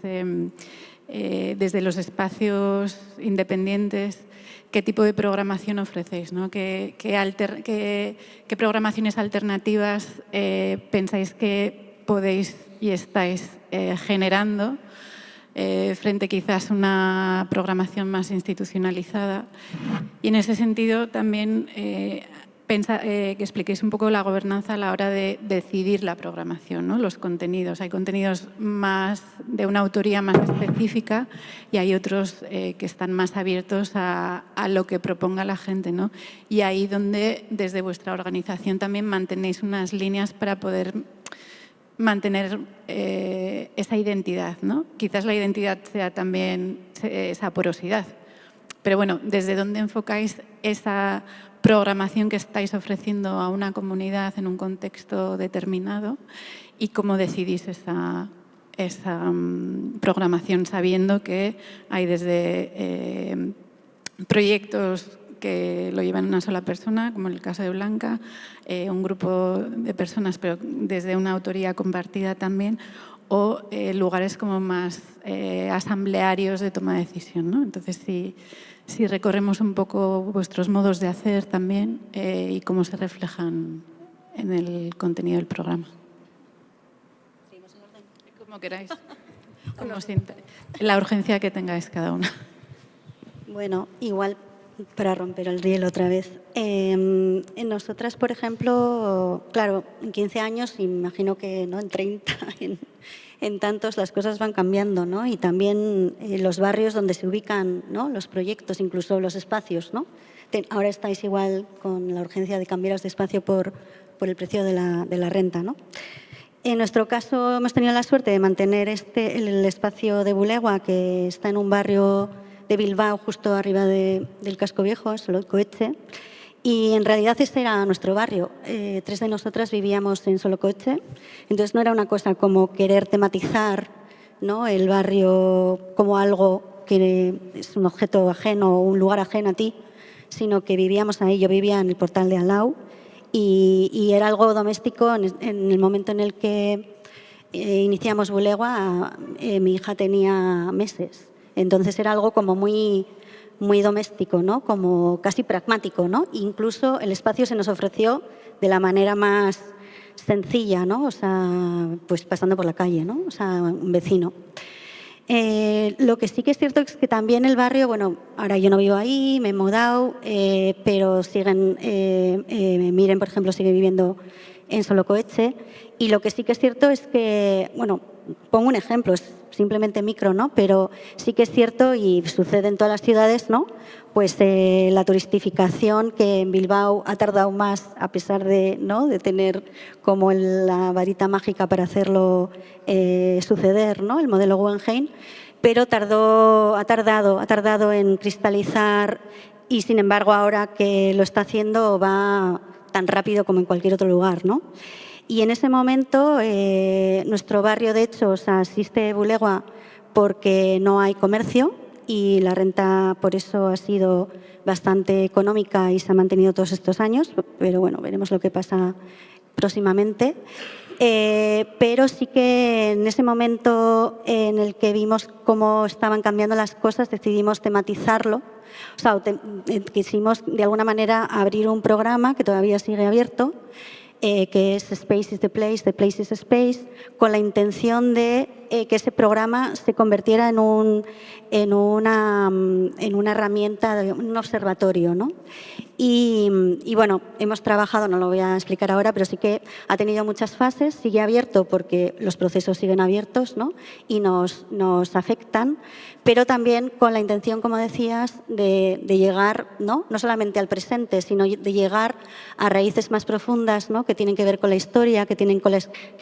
desde los espacios independientes, qué tipo de programación ofrecéis, ¿no? ¿Qué programaciones alternativas pensáis que podéis y estáis generando frente quizás a una programación más institucionalizada? Y en ese sentido también que expliquéis un poco la gobernanza a la hora de decidir la programación, ¿no? Los contenidos. Hay contenidos más de una autoría más específica y hay otros que están más abiertos a lo que proponga la gente, ¿no? Y ahí donde desde vuestra organización también mantenéis unas líneas para poder mantener esa identidad, ¿no? Quizás la identidad sea también esa porosidad, Pero bueno, ¿desde dónde enfocáis esa programación que estáis ofreciendo a una comunidad en un contexto determinado y cómo decidís esa programación sabiendo que hay desde proyectos que lo llevan una sola persona, como en el caso de Blanca, un grupo de personas, pero desde una autoría compartida también, o lugares como más asamblearios de toma de decisión, ¿no? Entonces, si recorremos un poco vuestros modos de hacer también y cómo se reflejan en el contenido del programa. Como queráis. La urgencia que tengáis cada una. Bueno, igual para romper el riel otra vez. Nosotras, por ejemplo, claro, en 15 años, imagino que no en 30, en tantos las cosas van cambiando, ¿no? Y también los barrios donde se ubican, ¿no?, los proyectos, incluso los espacios, ¿no? Ahora estáis igual con la urgencia de cambiaros de espacio por el precio de la renta, ¿no? En nuestro caso hemos tenido la suerte de mantener el espacio de Bulegua, que está en un barrio de Bilbao, justo arriba del Casco Viejo, Solocoetxe, y en realidad ese era nuestro barrio. 3 de nosotras vivíamos en Solocoetxe, entonces no era una cosa como querer tematizar, ¿no?, el barrio como algo que es un objeto ajeno o un lugar ajeno a ti, sino que vivíamos ahí. Yo vivía en el Portal de Alau y era algo doméstico. En el momento en el que iniciamos Bulegua, mi hija tenía meses. Entonces era algo como muy doméstico, ¿no?, como casi pragmático, ¿no? Incluso el espacio se nos ofreció de la manera más sencilla, ¿no? O sea, pues pasando por la calle, ¿no? O sea, un vecino. Lo que sí que es cierto es que también el barrio, bueno, ahora yo no vivo ahí, me he mudado, pero siguen, Miren, por ejemplo, sigue viviendo en Solocoetxe, y lo que sí que es cierto es que, bueno, pongo un ejemplo, es simplemente micro, ¿no?, pero sí que es cierto y sucede en todas las ciudades, ¿no?, pues la turistificación, que en Bilbao ha tardado más, a pesar de, ¿no?, de tener como la varita mágica para hacerlo suceder, ¿no?, el modelo Guggenheim, pero ha tardado en cristalizar, y sin embargo ahora que lo está haciendo va tan rápido como en cualquier otro lugar, ¿no? Y en ese momento nuestro barrio, de hecho, o sea, existe Bulegua porque no hay comercio y la renta por eso ha sido bastante económica y se ha mantenido todos estos años, pero bueno, veremos lo que pasa próximamente. Pero sí que en ese momento en el que vimos cómo estaban cambiando las cosas, decidimos tematizarlo. O sea, quisimos de alguna manera abrir un programa que todavía sigue abierto, que es Space is the Place is Space, con la intención de que ese programa se convirtiera en una herramienta, un observatorio, ¿no? Y bueno, hemos trabajado, no lo voy a explicar ahora, pero sí que ha tenido muchas fases, sigue abierto porque los procesos siguen abiertos, ¿no?, y nos afectan, pero también con la intención, como decías, de llegar, ¿no?, no solamente al presente, sino de llegar a raíces más profundas, ¿no?, que tienen que ver con la historia, que tienen que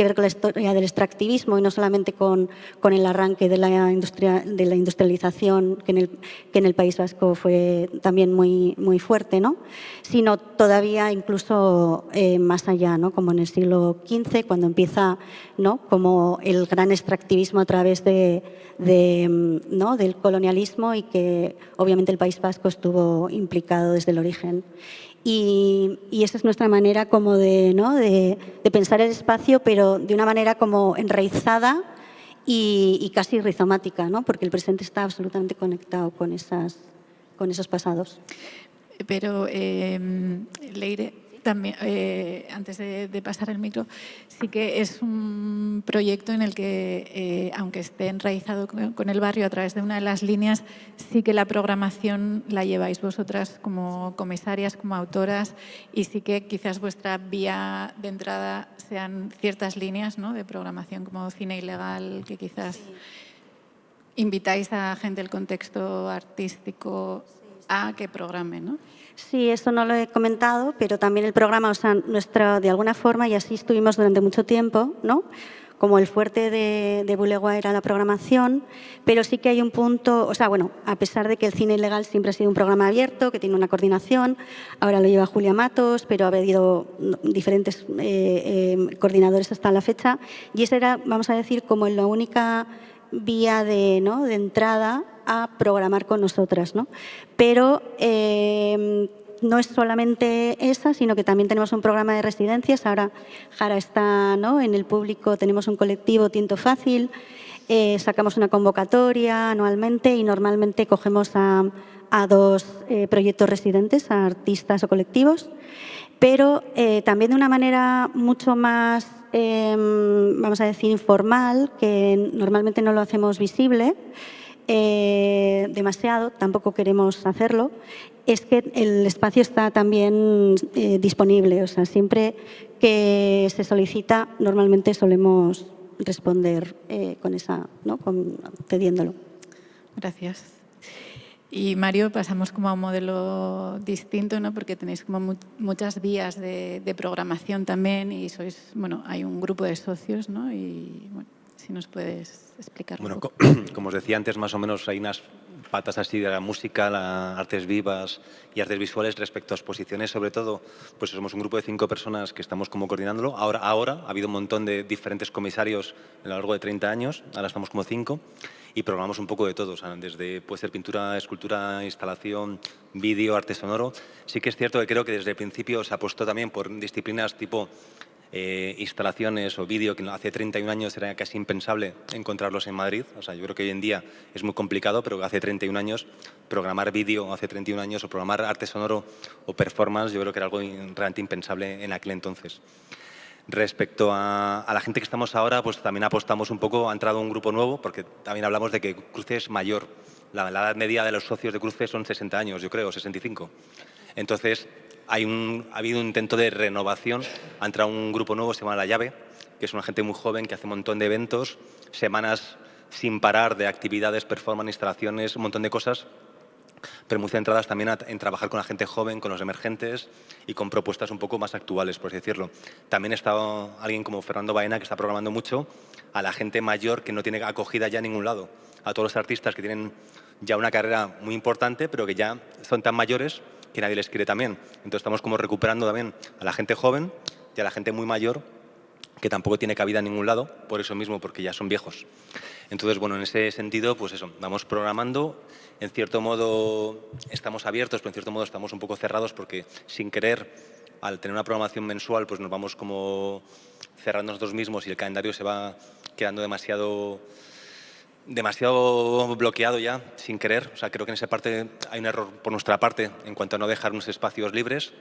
ver con la historia del extractivismo y no solamente con el arranque de la industrialización, que en el País Vasco fue también muy, muy fuerte, ¿no?, sino todavía incluso más allá, ¿no?, como en el siglo XV, cuando empieza, ¿no?, como el gran extractivismo a través ¿no?, del colonialismo, y que obviamente el País Vasco estuvo implicado desde el origen. Y esa es nuestra manera como de pensar el espacio, pero de una manera como enraizada y casi rizomática, ¿no?, porque el presente está absolutamente conectado con esos pasados. Pero, Leire, también, antes de pasar el micro, sí que es un proyecto en el que, aunque esté enraizado con el barrio a través de una de las líneas, sí que la programación la lleváis vosotras como comisarias, como autoras, y sí que quizás vuestra vía de entrada sean ciertas líneas, ¿no?, de programación como cine ilegal, que quizás invitáis a gente del contexto artístico a que programe, ¿no? Sí, eso no lo he comentado, pero también el programa, o sea, de alguna forma, y así estuvimos durante mucho tiempo, ¿no?, como el fuerte de Bulegua era la programación, pero sí que hay un punto, o sea, bueno, a pesar de que el cine ilegal siempre ha sido un programa abierto, que tiene una coordinación, ahora lo lleva Julia Matos, pero ha habido diferentes coordinadores hasta la fecha, y esa era, vamos a decir, como la única vía de entrada a programar con nosotras, ¿no? Pero no es solamente esa, sino que también tenemos un programa de residencias. Ahora Jara está en el público, tenemos un colectivo Tiento Fácil, sacamos una convocatoria anualmente y normalmente cogemos a 2 proyectos residentes, a artistas o colectivos, pero también de una manera mucho más, vamos a decir, informal, que normalmente no lo hacemos visible, demasiado, tampoco queremos hacerlo, es que el espacio está también disponible. O sea, siempre que se solicita, normalmente solemos responder con esa, cediéndolo. Gracias. Y Mario, pasamos como a un modelo distinto, ¿no? Porque tenéis como muchas vías de programación también y sois, bueno, hay un grupo de socios, ¿no? Y bueno, si nos puedes explicar. Bueno, como os decía antes, más o menos hay unas patas así de la música, las artes vivas y artes visuales respecto a exposiciones. Sobre todo, pues somos un grupo de 5 personas que estamos como coordinándolo. Ahora ha habido un montón de diferentes comisarios a lo largo de 30 años, ahora estamos como 5 y programamos un poco de todo, o sea, desde puede ser pintura, escultura, instalación, vídeo, arte sonoro. Sí que es cierto que creo que desde el principio se apostó también por disciplinas tipo instalaciones o vídeo, que hace 31 años era casi impensable encontrarlos en Madrid. O sea, yo creo que hoy en día es muy complicado, pero hace 31 años programar vídeo, hace 31 años, o programar arte sonoro o performance, yo creo que era algo realmente impensable en aquel entonces. Respecto a la gente que estamos ahora, pues también apostamos un poco, ha entrado un grupo nuevo, porque también hablamos de que Cruce es mayor. La edad media de los socios de Cruce son 60 años, yo creo, 65. Entonces, ha habido un intento de renovación. Ha entrado un grupo nuevo, se llama La Llave, que es una gente muy joven que hace un montón de eventos, semanas sin parar de actividades, performance, instalaciones, un montón de cosas, pero muy centradas también en trabajar con la gente joven, con los emergentes y con propuestas un poco más actuales, por así decirlo. También está alguien como Fernando Baena, que está programando mucho a la gente mayor que no tiene acogida ya en ningún lado, a todos los artistas que tienen ya una carrera muy importante, pero que ya son tan mayores que nadie les quiere también. Entonces estamos como recuperando también a la gente joven y a la gente muy mayor que tampoco tiene cabida en ningún lado, por eso mismo, porque ya son viejos. Entonces, bueno, en ese sentido, pues eso, vamos programando. En cierto modo estamos abiertos, pero en cierto modo estamos un poco cerrados porque sin querer, al tener una programación mensual, pues nos vamos como cerrando nosotros mismos y el calendario se va quedando demasiado bloqueado ya, sin querer. O sea, creo que en esa parte hay un error por nuestra parte en cuanto a no dejar unos espacios libres,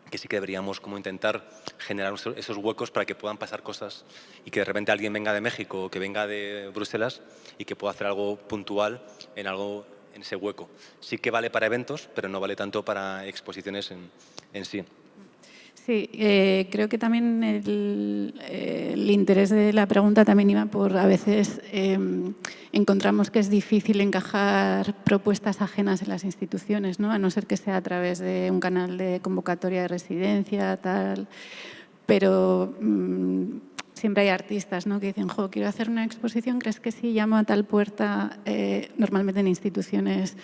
que sí que deberíamos como intentar generar esos huecos para que puedan pasar cosas y que de repente alguien venga de México o que venga de Bruselas y que pueda hacer algo puntual en ese hueco. Sí que vale para eventos, pero no vale tanto para exposiciones en sí. Sí, creo que también el interés de la pregunta también iba por, a veces encontramos que es difícil encajar propuestas ajenas en las instituciones, ¿no? A no ser que sea a través de un canal de convocatoria de residencia, tal. Pero siempre hay artistas, ¿no? Que dicen, jo, quiero hacer una exposición, ¿crees que sí? Llamo a tal puerta, normalmente en instituciones.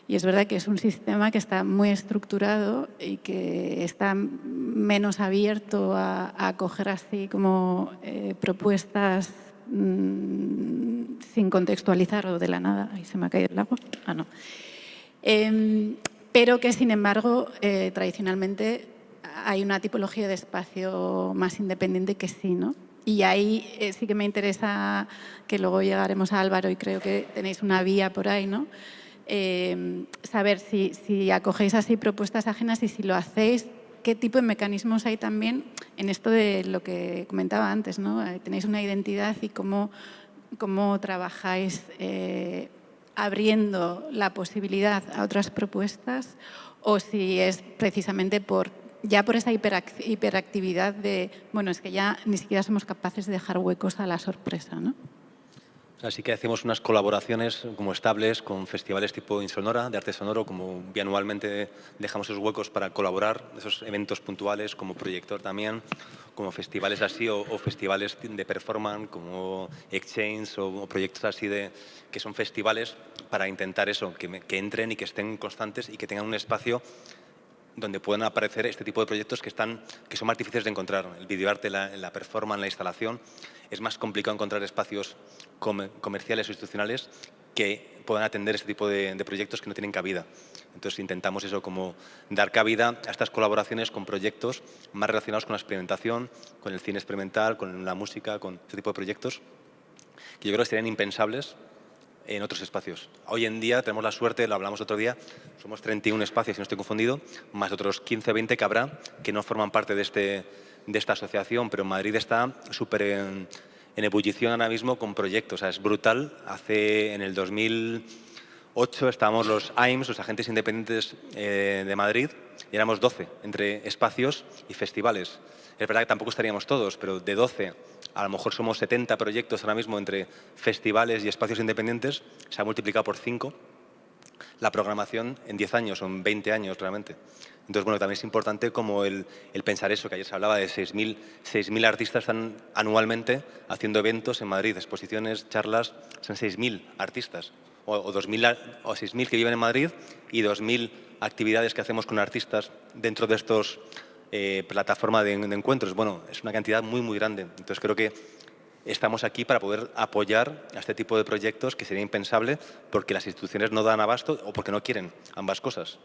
Y es verdad que es un sistema que está muy estructurado y que está menos abierto a acoger así como propuestas sin contextualizar o de la nada. Ahí se me ha caído el agua. Ah, no. Pero que, sin embargo, tradicionalmente hay una tipología de espacio más independiente que sí, ¿no? Y ahí sí que me interesa, que luego llegaremos a Álvaro y creo que tenéis una vía por ahí, ¿no? Saber si acogéis así propuestas ajenas y si lo hacéis, qué tipo de mecanismos hay también en esto de lo que comentaba antes, ¿no? Tenéis una identidad y cómo trabajáis abriendo la posibilidad a otras propuestas, o si es precisamente por esa hiperactividad de, bueno, es que ya ni siquiera somos capaces de dejar huecos a la sorpresa, ¿no? Así que hacemos unas colaboraciones como estables con festivales tipo Insonora, de arte sonoro, como bianualmente dejamos esos huecos para colaborar, esos eventos puntuales como Proyector también, como festivales así o festivales de performance como Exchange o proyectos así que son festivales para intentar eso, que entren y que estén constantes y que tengan un espacio donde puedan aparecer este tipo de proyectos que son más difíciles de encontrar. El videoarte, la performance, la instalación, es más complicado encontrar espacios comerciales o institucionales que puedan atender este tipo de proyectos que no tienen cabida. Entonces intentamos eso, como dar cabida a estas colaboraciones con proyectos más relacionados con la experimentación, con el cine experimental, con la música, con este tipo de proyectos que yo creo que serían impensables en otros espacios. Hoy en día tenemos la suerte, lo hablamos otro día, somos 31 espacios, si no estoy confundido, más otros 15 o 20 que habrá que no forman parte de esta asociación, pero Madrid está súper en ebullición ahora mismo con proyectos. O sea, es brutal. En el 2008 estábamos los AIMS, los agentes independientes de Madrid, y éramos 12 entre espacios y festivales. Es verdad que tampoco estaríamos todos, pero de 12 a lo mejor somos 70 proyectos ahora mismo entre festivales y espacios independientes, se ha multiplicado por 5 la programación en 10 años o en 20 años realmente. Entonces, bueno, también es importante como el pensar eso, que ayer se hablaba de 6.000 artistas están anualmente haciendo eventos en Madrid, exposiciones, charlas, son 6.000 artistas o 2.000 o 6.000 que viven en Madrid y 2.000 actividades que hacemos con artistas dentro de estos plataforma de encuentros. Bueno, es una cantidad muy, muy grande. Entonces, creo que estamos aquí para poder apoyar a este tipo de proyectos que sería impensable porque las instituciones no dan abasto o porque no quieren ambas cosas.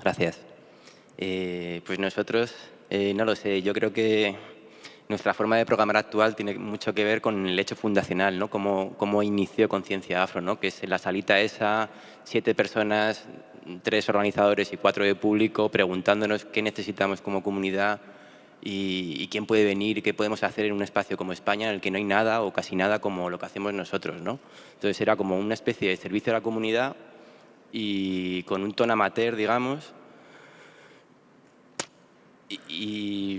Gracias. Pues nosotros, no lo sé, yo creo que nuestra forma de programar actual tiene mucho que ver con el hecho fundacional, ¿no? Cómo inició Conciencia Afro, ¿no? Que es en la salita esa, 7 personas, 3 organizadores y 4 de público, preguntándonos qué necesitamos como comunidad y quién puede venir y qué podemos hacer en un espacio como España en el que no hay nada o casi nada como lo que hacemos nosotros, ¿no? Entonces era como una especie de servicio a la comunidad y con un tono amateur, digamos, y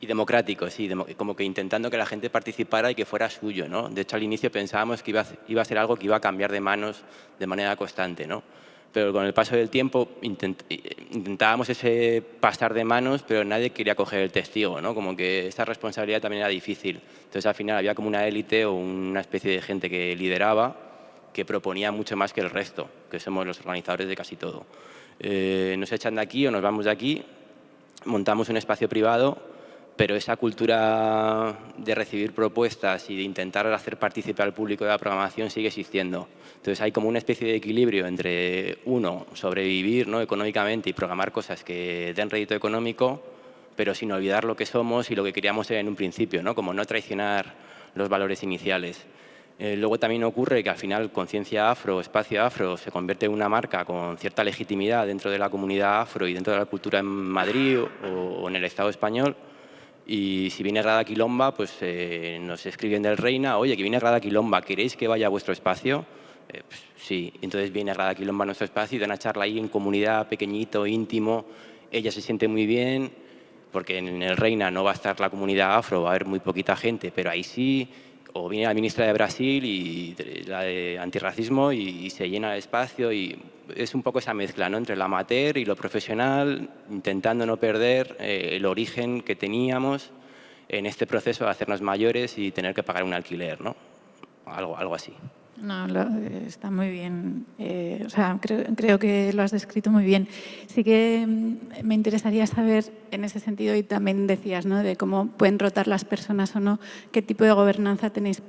democrático, sí, como que intentando que la gente participara y que fuera suyo, ¿no? De hecho, al inicio pensábamos que iba a ser algo que iba a cambiar de manos de manera constante, ¿no? Pero con el paso del tiempo intentábamos ese pasar de manos, pero nadie quería coger el testigo, ¿no? Como que esa responsabilidad también era difícil. Entonces, al final había como una élite o una especie de gente que lideraba, que proponía mucho más que el resto, que somos los organizadores de casi todo. Nos echan de aquí o nos vamos de aquí, montamos un espacio privado, pero esa cultura de recibir propuestas y de intentar hacer partícipe al público de la programación sigue existiendo. Entonces hay como una especie de equilibrio entre, uno, sobrevivir, ¿no?, económicamente y programar cosas que den rédito económico, pero sin olvidar lo que somos y lo que queríamos ser en un principio, ¿no? Como no traicionar los valores iniciales. Luego también ocurre que al final Conciencia Afro, Espacio Afro, se convierte en una marca con cierta legitimidad dentro de la comunidad afro y dentro de la cultura en Madrid o en el Estado español. Y si viene Rada Quilomba, pues nos escriben del Reina, oye, que viene Rada Quilomba, ¿queréis que vaya a vuestro espacio? Pues, sí, entonces viene Rada Quilomba a nuestro espacio y da una charla ahí en comunidad, pequeñito, íntimo. Ella se siente muy bien, porque en el Reina no va a estar la comunidad afro, va a haber muy poquita gente, pero ahí sí. O viene la ministra de Brasil y la de antirracismo y se llena el espacio y es un poco esa mezcla, ¿no?, entre lo amateur y lo profesional, intentando no perder el origen que teníamos en este proceso de hacernos mayores y tener que pagar un alquiler, ¿no? Algo así. No, está muy bien. O sea, creo que lo has descrito muy bien. Sí que me interesaría saber, en ese sentido, y también decías, ¿no?, de cómo pueden rotar las personas o no, qué tipo de gobernanza tenéis,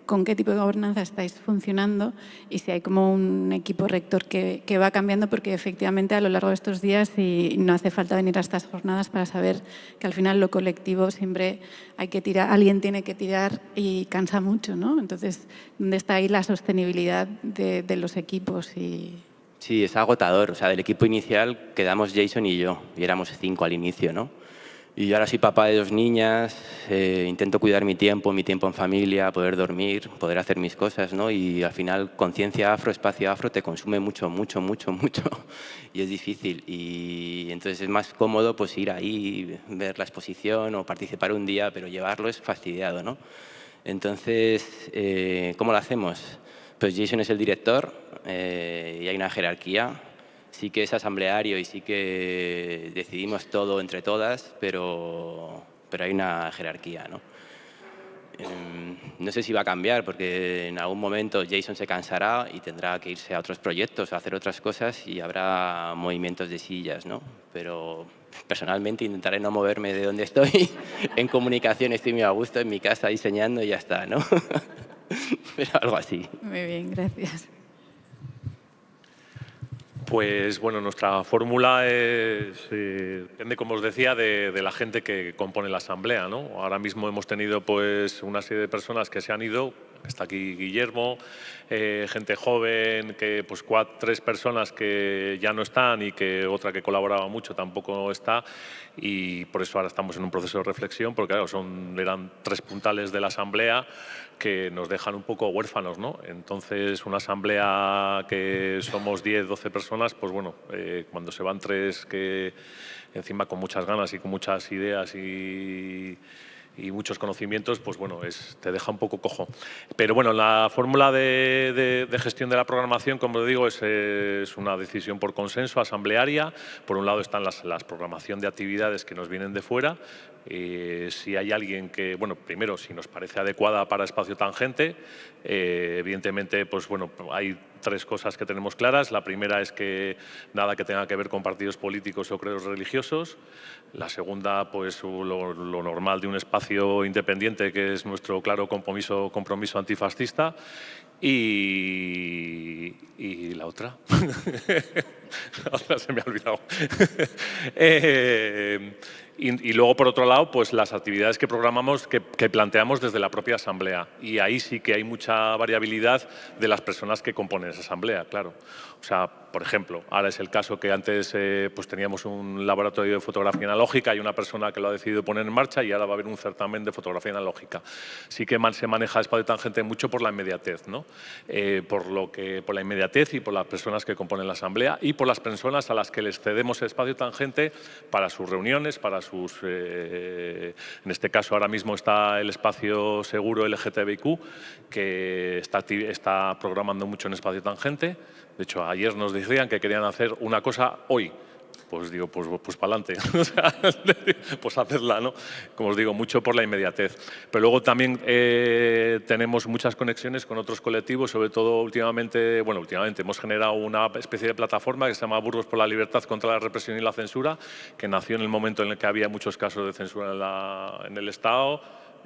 con qué tipo de gobernanza estáis funcionando y si hay como un equipo rector que va cambiando, porque efectivamente a lo largo de estos días y no hace falta venir a estas jornadas para saber que al final lo colectivo siempre hay que tirar, alguien tiene que tirar y cansa mucho, ¿no? Entonces, ¿dónde está ahí la sostenibilidad de los equipos? Sí, es agotador. O sea, del equipo inicial quedamos Jason y yo, y éramos 5 al inicio, ¿no? Y ahora soy papá de 2 niñas, intento cuidar mi tiempo en familia, poder dormir, poder hacer mis cosas, ¿no? Y al final conciencia afro, espacio afro te consume mucho, mucho, mucho, mucho y es difícil. Y entonces es más cómodo pues ir ahí, ver la exposición o participar un día, pero llevarlo es fastidiado, ¿no? Entonces, ¿cómo lo hacemos? Pues Jason es el director y hay una jerarquía. Sí que es asambleario y sí que decidimos todo entre todas, pero hay una jerarquía, ¿no? No sé si va a cambiar, porque en algún momento Jason se cansará y tendrá que irse a otros proyectos, a hacer otras cosas y habrá movimientos de sillas, ¿no? Pero personalmente intentaré no moverme de donde estoy. En comunicación estoy muy a gusto en mi casa diseñando y ya está, ¿no? Pero algo así. Muy bien, gracias. Pues bueno, nuestra fórmula depende, como os decía, de la gente que compone la asamblea, ¿no? Ahora mismo hemos tenido pues una serie de personas que se han ido. Está aquí Guillermo, gente joven, que pues 3 personas que ya no están y que otra que colaboraba mucho tampoco está, y por eso ahora estamos en un proceso de reflexión, porque claro, eran 3 puntales de la asamblea que nos dejan un poco huérfanos, ¿no? Entonces, una asamblea que somos 10, 12 personas, pues bueno, cuando se van 3 que encima con muchas ganas y con muchas ideas y muchos conocimientos, pues bueno, te deja un poco cojo. Pero bueno, la fórmula de gestión de la programación, como digo, es una decisión por consenso asamblearia. Por un lado están las programación de actividades que nos vienen de fuera. Si hay alguien que, bueno, primero, si nos parece adecuada para Espacio Tangente, evidentemente, pues bueno, hay 3 cosas que tenemos claras. La primera es que nada que tenga que ver con partidos políticos o credos religiosos. La segunda, pues lo normal de un espacio independiente, que es nuestro claro compromiso antifascista. Y la otra. La otra se me ha olvidado. Y luego, por otro lado, pues las actividades que programamos, que planteamos desde la propia asamblea. Y ahí sí que hay mucha variabilidad de las personas que componen esa asamblea, claro. O sea, por ejemplo, ahora es el caso que antes pues teníamos un laboratorio de fotografía analógica y una persona que lo ha decidido poner en marcha, y ahora va a haber un certamen de fotografía analógica. Sí que se maneja Espacio Tangente mucho por la inmediatez, ¿no? Por la inmediatez y por las personas que componen la asamblea y por las personas a las que les cedemos el Espacio Tangente para sus reuniones, para sus... en este caso ahora mismo está el espacio seguro LGTBIQ, que está programando mucho en Espacio Tangente. De hecho, ayer nos decían que querían hacer una cosa hoy. Pues digo, pues para adelante, pues hacerla, ¿no? Como os digo, mucho por la inmediatez. Pero luego también tenemos muchas conexiones con otros colectivos, sobre todo últimamente hemos generado una especie de plataforma que se llama Burgos por la Libertad contra la Represión y la Censura, que nació en el momento en el que había muchos casos de censura en el Estado,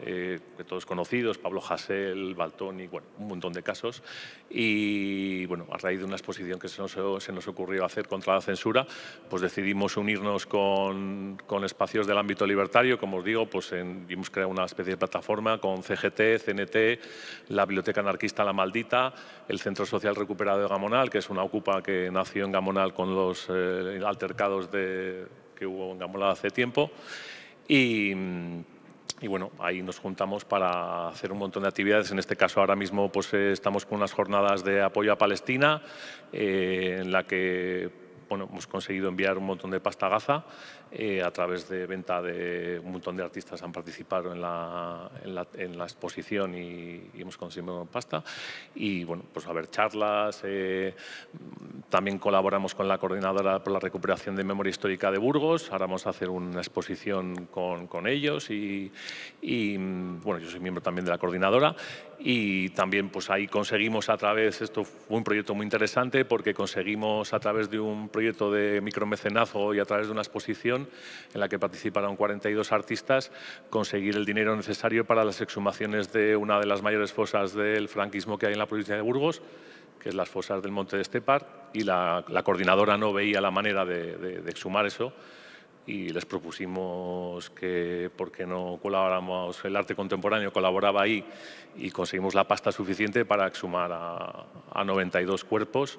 que todos conocidos, Pablo Hasél, Baltoni, bueno, un montón de casos. Y bueno, a raíz de una exposición que se nos ocurrió hacer contra la censura, pues decidimos unirnos con espacios del ámbito libertario, como os digo, pues hemos creado una especie de plataforma con CGT, CNT, la Biblioteca Anarquista La Maldita, el Centro Social Recuperado de Gamonal, que es una ocupa que nació en Gamonal con los altercados que hubo en Gamonal hace tiempo. Y bueno, ahí nos juntamos para hacer un montón de actividades. En este caso, ahora mismo pues, estamos con unas jornadas de apoyo a Palestina, en la que bueno, hemos conseguido enviar un montón de pasta a Gaza a través de venta de un montón de artistas han participado en la exposición y hemos conseguido pasta. Y bueno, pues a ver charlas. También colaboramos con la Coordinadora por la Recuperación de Memoria Histórica de Burgos. Ahora vamos a hacer una exposición con ellos y bueno, yo soy miembro también de la Coordinadora. Y también pues ahí conseguimos esto fue un proyecto muy interesante porque conseguimos a través de un proyecto de micromecenazgo y a través de una exposición en la que participaron 42 artistas, conseguir el dinero necesario para las exhumaciones de una de las mayores fosas del franquismo que hay en la provincia de Burgos, que es las fosas del Monte de Estepar, y la Coordinadora no veía la manera de exhumar eso. Y les propusimos que, ¿por qué no colaboramos? El arte contemporáneo colaboraba ahí y conseguimos la pasta suficiente para exhumar a 92 cuerpos.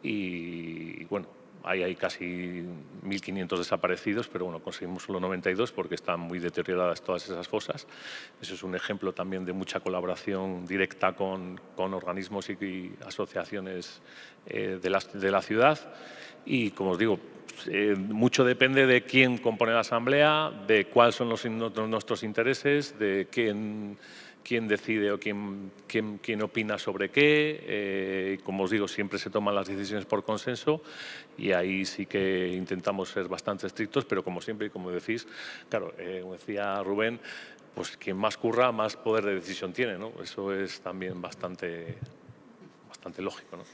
Y bueno, ahí hay casi 1.500 desaparecidos, pero bueno, conseguimos solo 92 porque están muy deterioradas todas esas fosas. Eso es un ejemplo también de mucha colaboración directa con organismos y asociaciones de la ciudad. Y, como os digo, mucho depende de quién compone la asamblea, de cuáles son nuestros intereses, de quién decide o quién opina sobre qué. Como os digo, siempre se toman las decisiones por consenso y ahí sí que intentamos ser bastante estrictos, pero como siempre y como decís, claro, como decía Rubén, pues quien más curra, más poder de decisión tiene, ¿no? Eso es también bastante lógico, ¿no?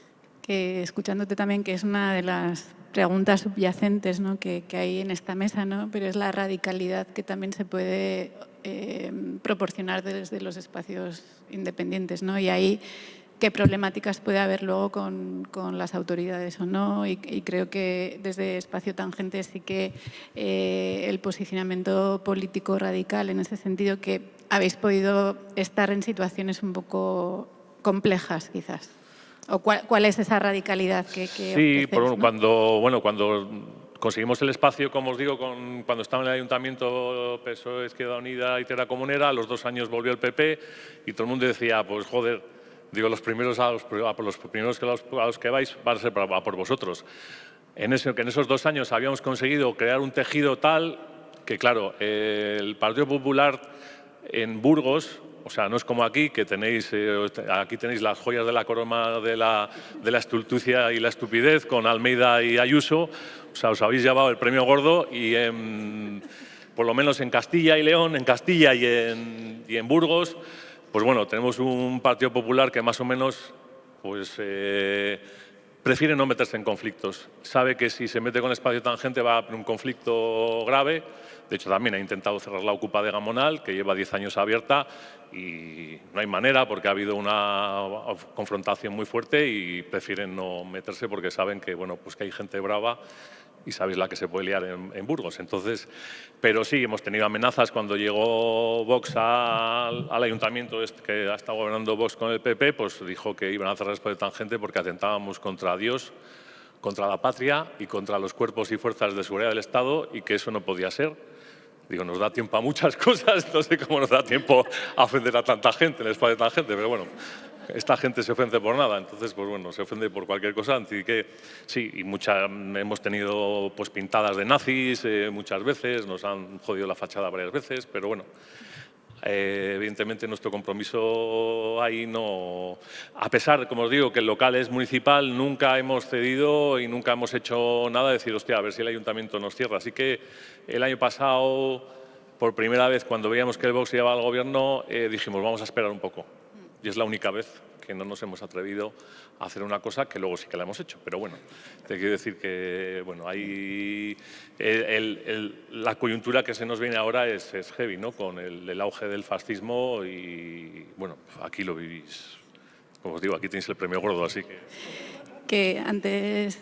Que escuchándote también, que es una de las preguntas subyacentes, ¿no?, que hay en esta mesa, ¿no?, pero es la radicalidad que también se puede proporcionar desde los espacios independientes, ¿no? Y ahí, ¿qué problemáticas puede haber luego con las autoridades o no? Y creo que desde Espacio Tangente sí que el posicionamiento político radical, en ese sentido, que habéis podido estar en situaciones un poco complejas, quizás. ¿O cuál es esa radicalidad que sí, ofrecéis, ¿no? cuando conseguimos el espacio, como os digo, cuando estaba en el Ayuntamiento PSOE, Izquierda Unida y Terra Comunera, a los 2 años volvió el PP y todo el mundo decía, pues joder, digo, los primeros a los que vais van a ser a por vosotros. En esos 2 años habíamos conseguido crear un tejido tal que, claro, el Partido Popular en Burgos, o sea, no es como aquí, que aquí tenéis las joyas de la corona de la estulticia y la estupidez con Almeida y Ayuso. O sea, os habéis llevado el premio gordo y por lo menos en Castilla y León, en Castilla y en Burgos, pues bueno, tenemos un Partido Popular que más o menos pues, prefiere no meterse en conflictos. Sabe que si se mete con Espacio Tangente va a haber un conflicto grave. De hecho, también ha intentado cerrar la Ocupa de Gamonal, que lleva 10 años abierta, y no hay manera porque ha habido una confrontación muy fuerte y prefieren no meterse porque saben que, bueno, pues que hay gente brava y sabéis la que se puede liar en Burgos. Entonces, pero sí, hemos tenido amenazas cuando llegó Vox al ayuntamiento que ha estado gobernando Vox con el PP, pues dijo que iban a cerrar Espacio Tangente porque atentábamos contra Dios, contra la patria y contra los cuerpos y fuerzas de seguridad del Estado y que eso no podía ser. Digo, nos da tiempo a muchas cosas, no sé cómo nos da tiempo a ofender a tanta gente en el Espacio Tangente, pero bueno, esta gente se ofende por nada, entonces, pues bueno, se ofende por cualquier cosa, así que sí, y hemos tenido pues pintadas de nazis muchas veces, nos han jodido la fachada varias veces, pero bueno, evidentemente nuestro compromiso ahí no... A pesar, como os digo, que el local es municipal, nunca hemos cedido y nunca hemos hecho nada de decir, hostia, a ver si el ayuntamiento nos cierra. Así que el año pasado, por primera vez, cuando veíamos que el Vox llevaba al gobierno, dijimos, vamos a esperar un poco. Y es la única vez que no nos hemos atrevido a hacer una cosa que luego sí que la hemos hecho. Pero bueno, te quiero decir que bueno, hay la coyuntura que se nos viene ahora es heavy, ¿no? Con el auge del fascismo y bueno, aquí lo vivís. Como os digo, aquí tenéis el premio gordo, así que... Que antes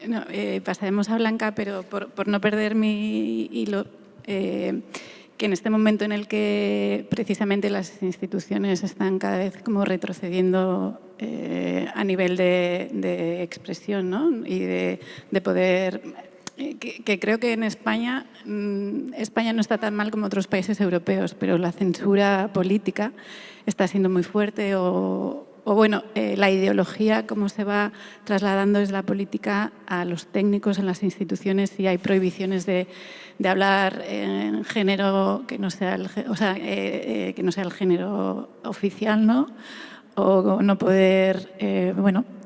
no, pasaremos a Blanca, pero por no perder mi hilo, que en este momento en el que precisamente las instituciones están cada vez como retrocediendo a nivel de expresión, ¿no? Y de poder... Que creo que en España no está tan mal como otros países europeos, pero la censura política está siendo muy fuerte o bueno, la ideología, cómo se va trasladando es la política a los técnicos en las instituciones y hay prohibiciones de hablar en género que no sea el género oficial, ¿no? O no poder,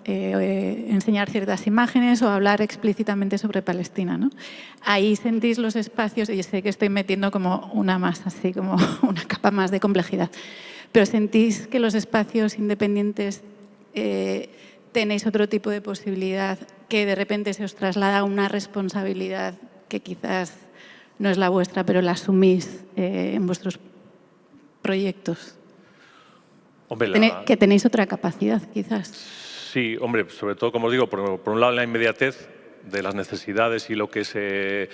enseñar ciertas imágenes o hablar explícitamente sobre Palestina, ¿no? Ahí sentís los espacios, y sé que estoy metiendo como una más, así como una capa más de complejidad, pero sentís que los espacios independientes tenéis otro tipo de posibilidad, que de repente se os traslada una responsabilidad que quizás no es la vuestra, pero la asumís en vuestros proyectos. Hombre, que tenéis otra capacidad, quizás. Sí, hombre, sobre todo, como os digo, por un lado, la inmediatez de las necesidades y lo que se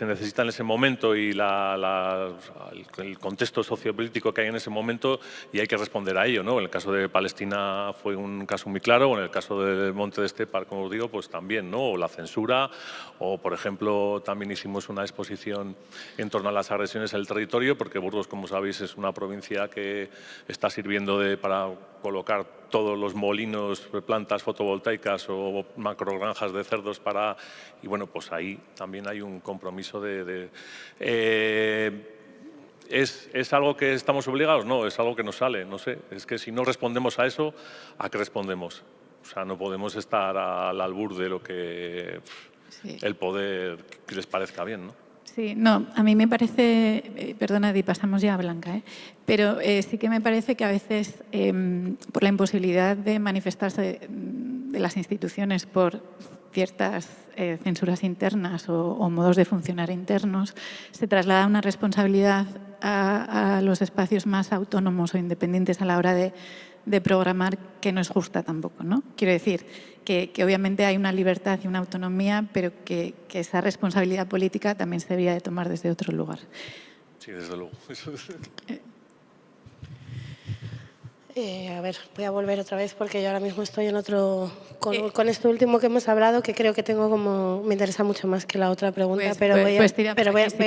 necesita en ese momento y el contexto sociopolítico que hay en ese momento, y hay que responder a ello, ¿no? En el caso de Palestina fue un caso muy claro, o en el caso del Monte de Estepa, como os digo, pues también, ¿no? O la censura, o por ejemplo también hicimos una exposición en torno a las agresiones al territorio, porque Burgos, como sabéis, es una provincia que está sirviendo para colocar todos los molinos, plantas fotovoltaicas o macrogranjas de cerdos y bueno, pues ahí también hay un compromiso ¿Es algo que estamos obligados? No, es algo que nos sale, no sé. Es que si no respondemos a eso, ¿a qué respondemos? O sea, no podemos estar al albur de lo que el poder que les parezca bien, ¿no? Sí, no, a mí me parece, perdona, y pasamos ya a Blanca, pero sí que me parece que a veces, por la imposibilidad de manifestarse de las instituciones por ciertas censuras internas o modos de funcionar internos, se traslada una responsabilidad a los espacios más autónomos o independientes a la hora de programar, que no es justa tampoco, ¿no? Quiero decir que obviamente hay una libertad y una autonomía, pero que esa responsabilidad política también se debería de tomar desde otro lugar. Sí, desde luego. A ver, voy a volver otra vez porque yo ahora mismo estoy en otro... Con esto último que hemos hablado, que creo que tengo como... Me interesa mucho más que la otra pregunta, pero voy a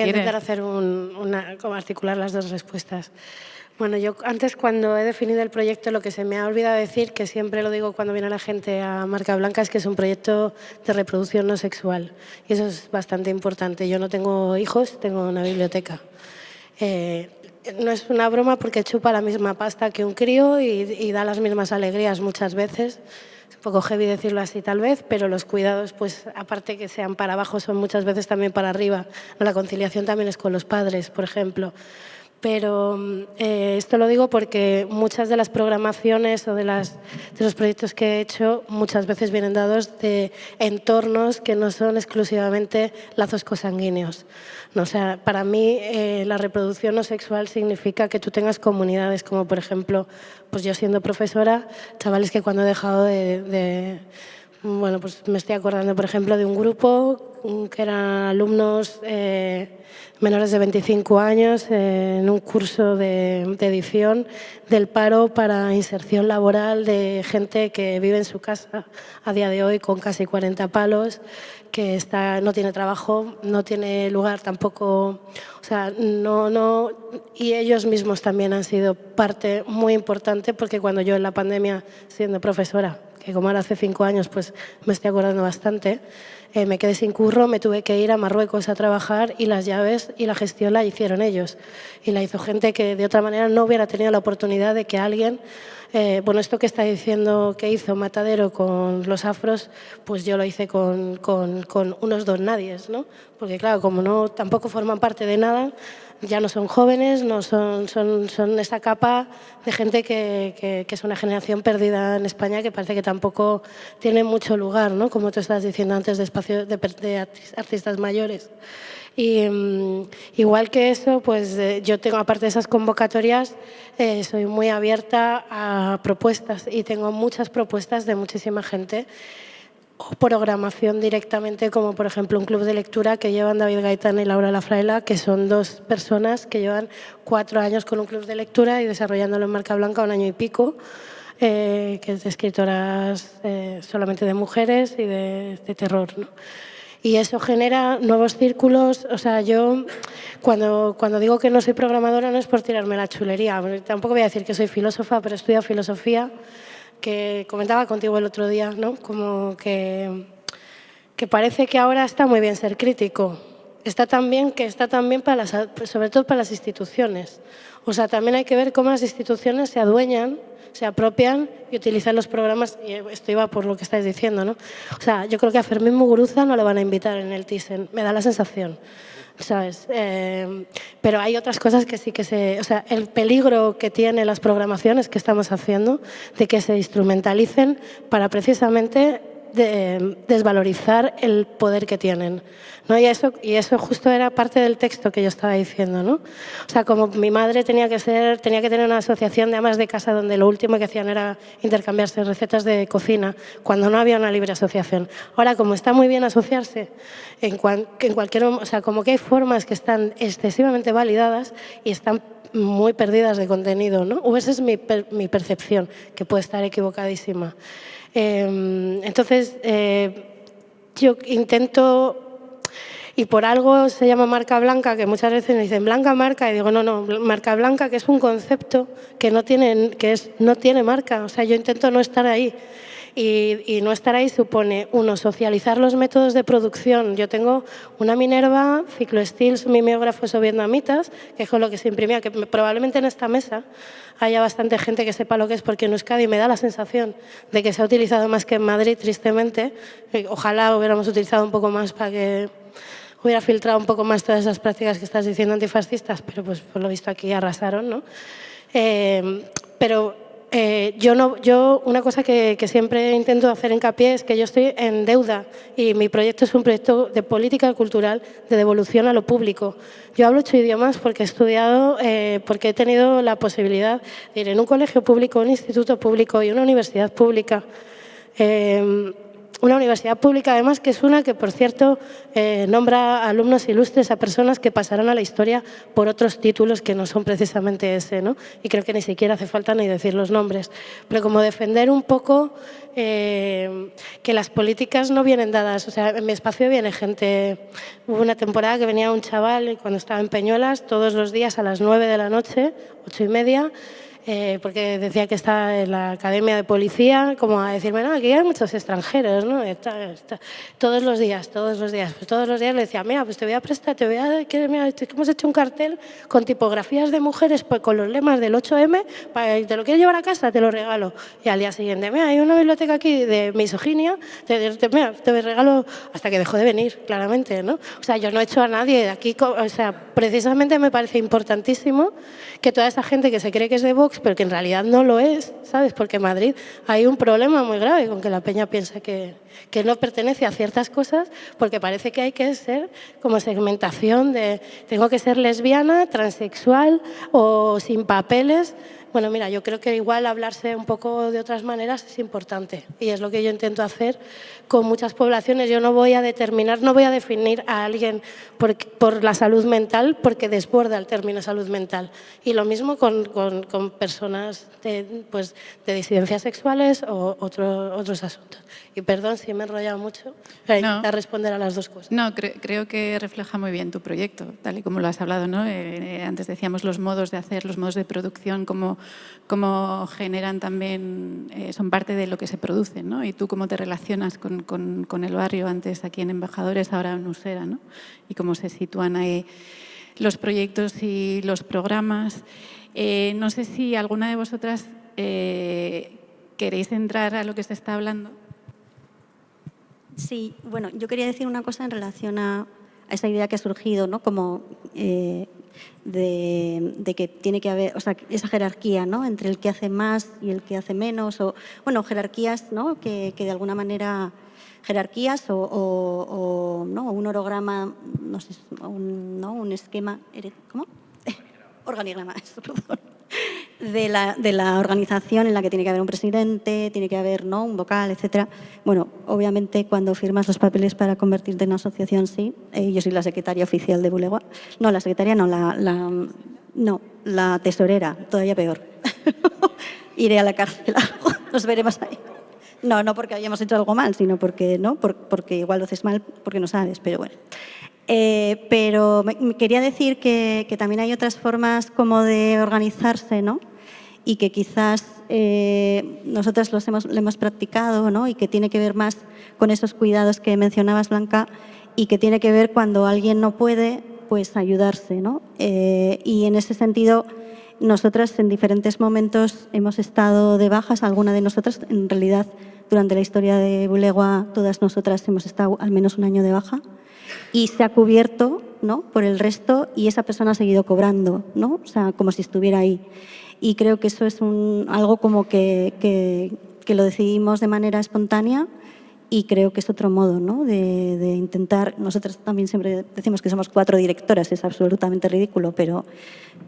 intentar hacer como articular las dos respuestas. Bueno, yo antes, cuando he definido el proyecto, lo que se me ha olvidado decir, que siempre lo digo cuando viene la gente a Marca Blanca, es que es un proyecto de reproducción no sexual. Y eso es bastante importante. Yo no tengo hijos, tengo una biblioteca. No es una broma porque chupa la misma pasta que un crío y da las mismas alegrías muchas veces. Es un poco heavy decirlo así tal vez, pero los cuidados, pues aparte que sean para abajo, son muchas veces también para arriba. La conciliación también es con los padres, por ejemplo. Pero esto lo digo porque muchas de las programaciones o de los proyectos que he hecho muchas veces vienen dados de entornos que no son exclusivamente lazos consanguíneos. No, o sea, para mí la reproducción no sexual significa que tú tengas comunidades, como por ejemplo, pues yo siendo profesora, chavales que cuando he dejado bueno, pues me estoy acordando, por ejemplo, de un grupo que eran alumnos menores de 25 años en un curso de edición del paro para inserción laboral de gente que vive en su casa a día de hoy con casi 40 palos, que no tiene trabajo, no tiene lugar tampoco, o sea, y ellos mismos también han sido parte muy importante, porque cuando yo en la pandemia, siendo profesora, que como ahora hace 5 años, pues me estoy acordando bastante, me quedé sin curro, me tuve que ir a Marruecos a trabajar y las llaves y la gestión la hicieron ellos. Y la hizo gente que de otra manera no hubiera tenido la oportunidad de que alguien... bueno, esto que está diciendo que hizo Matadero con los afros, pues yo lo hice con unos don nadies, ¿no? Porque claro, como tampoco forman parte de nada, ya no son jóvenes, no son esa capa de gente que es una generación perdida en España, que parece que tampoco tiene mucho lugar, ¿no? Como tú estabas diciendo antes, de artistas mayores. Y igual que eso, pues yo tengo, aparte de esas convocatorias, soy muy abierta a propuestas y tengo muchas propuestas de muchísima gente, o programación directamente, como por ejemplo un club de lectura que llevan David Gaitán y Laura Lafraela, que son dos personas que llevan 4 años con un club de lectura y desarrollándolo en Marca Blanca 1 año y pico, que es de escritoras solamente de mujeres y de terror, ¿no? Y eso genera nuevos círculos. O sea, yo cuando digo que no soy programadora no es por tirarme la chulería. Tampoco voy a decir que soy filósofa, pero estudio filosofía, que comentaba contigo el otro día, ¿no? Como que parece que ahora está muy bien ser crítico. Está tan bien sobre todo para las instituciones. O sea, también hay que ver cómo las instituciones se adueñan, se apropian y utilizan los programas, y esto iba por lo que estáis diciendo, ¿no? O sea, yo creo que a Fermín Muguruza no le van a invitar en el Thyssen, me da la sensación, ¿sabes? Pero hay otras cosas que sí que o sea, el peligro que tienen las programaciones que estamos haciendo de que se instrumentalicen para precisamente desvalorizar el poder que tienen, ¿no? Y eso justo era parte del texto que yo estaba diciendo, ¿no? O sea, como mi madre tenía que tener una asociación de amas de casa donde lo último que hacían era intercambiarse recetas de cocina cuando no había una libre asociación. Ahora, como está muy bien asociarse en cualquier, o sea, como que hay formas que están excesivamente validadas y están muy perdidas de contenido, ¿no? O esa es mi percepción, que puede estar equivocadísima. Entonces, yo intento, y por algo se llama marca blanca, que muchas veces me dicen blanca marca, y digo, no, marca blanca, que es un concepto que no tiene marca. O sea, yo intento no estar ahí. Y no estar ahí supone, uno, socializar los métodos de producción. Yo tengo una Minerva, cicloestilos, mimeógrafos o vietnamitas, que es con lo que se imprimía, que probablemente en esta mesa haya bastante gente que sepa lo que es, porque en Euskadi me da la sensación de que se ha utilizado más que en Madrid, tristemente. Ojalá hubiéramos utilizado un poco más para que hubiera filtrado un poco más todas esas prácticas que estás diciendo antifascistas, pero pues por lo visto aquí arrasaron, ¿no? Yo una cosa que siempre intento hacer hincapié es que yo estoy en deuda y mi proyecto es un proyecto de política cultural de devolución a lo público. Yo hablo 8 idiomas porque he estudiado, porque he tenido la posibilidad de ir en un colegio público, un instituto público y una universidad pública. Una universidad pública, además, que es una que, por cierto, nombra a alumnos ilustres, a personas que pasarán a la historia por otros títulos que no son precisamente ese, ¿no? Y creo que ni siquiera hace falta ni decir los nombres. Pero como defender un poco que las políticas no vienen dadas. O sea, en mi espacio viene gente. Hubo una temporada que venía un chaval, cuando estaba en Peñuelas, todos los días a las 9 de la noche, 8:30, porque decía que estaba en la academia de policía, como a decirme, no, aquí hay muchos extranjeros, ¿no? Todos los días. Pues todos los días le decía, mira, pues te voy a prestar, mira, hemos hecho un cartel con tipografías de mujeres, pues, con los lemas del 8M, te lo quieres llevar a casa, te lo regalo. Y al día siguiente, mira, hay una biblioteca aquí de misoginia, mira, te regalo, hasta que dejó de venir, claramente, ¿no? O sea, yo no he hecho a nadie de aquí, o sea, precisamente me parece importantísimo que toda esa gente que se cree que es de Vox, pero que en realidad no lo es, ¿sabes? Porque en Madrid hay un problema muy grave con que la peña piensa que no pertenece a ciertas cosas, porque parece que hay que ser como segmentación de tengo que ser lesbiana, transexual o sin papeles. Bueno, mira, yo creo que igual hablarse un poco de otras maneras es importante y es lo que yo intento hacer con muchas poblaciones. Yo no voy a definir a alguien por la salud mental porque desborda el término salud mental. Y lo mismo con personas de disidencias sexuales o otros asuntos. Y perdón si me he enrollado mucho, pero intentar responder a las dos cosas. No, creo que refleja muy bien tu proyecto, tal y como lo has hablado, ¿no? Antes decíamos los modos de hacer, los modos de producción, cómo generan también, son parte de lo que se produce, ¿no? Y tú cómo te relacionas con el barrio, antes aquí en Embajadores, ahora en Usera, ¿no? Y cómo se sitúan ahí los proyectos y los programas. No sé si alguna de vosotras queréis entrar a lo que se está hablando. Sí, bueno, yo quería decir una cosa en relación a esa idea que ha surgido, ¿no? Como de que tiene que haber, o sea, esa jerarquía, ¿no? Entre el que hace más y el que hace menos, o bueno, jerarquías, ¿no? Que de alguna manera jerarquías o ¿no? Un orograma, no sé, un esquema, ¿cómo? Organigrama, eso, perdón. De la organización en la que tiene que haber un presidente, tiene que haber, ¿no? Un vocal, etcétera. Bueno, obviamente cuando firmas los papeles para convertirte en una asociación, sí. Yo soy la secretaria oficial de Bulegua. No, la secretaria no, la tesorera, todavía peor. Iré a la cárcel, nos veremos ahí. No porque hayamos hecho algo mal, sino porque, ¿no? Porque igual lo haces mal porque no sabes, pero bueno. Pero quería decir que también hay otras formas como de organizarse, ¿no? Y que quizás nosotras lo hemos practicado, ¿no? Y que tiene que ver más con esos cuidados que mencionabas, Blanca, y que tiene que ver cuando alguien no puede, pues ayudarse, ¿no? Y en ese sentido, nosotras en diferentes momentos hemos estado de bajas, alguna de nosotras, en realidad, durante la historia de Bulegua, todas nosotras hemos estado al menos un año de baja. Y se ha cubierto, ¿no? Por el resto y esa persona ha seguido cobrando, ¿no? O sea, como si estuviera ahí. Y creo que eso es algo como que lo decidimos de manera espontánea y creo que es otro modo, ¿no?, de intentar. Nosotros también siempre decimos que somos 4 directoras, es absolutamente ridículo, pero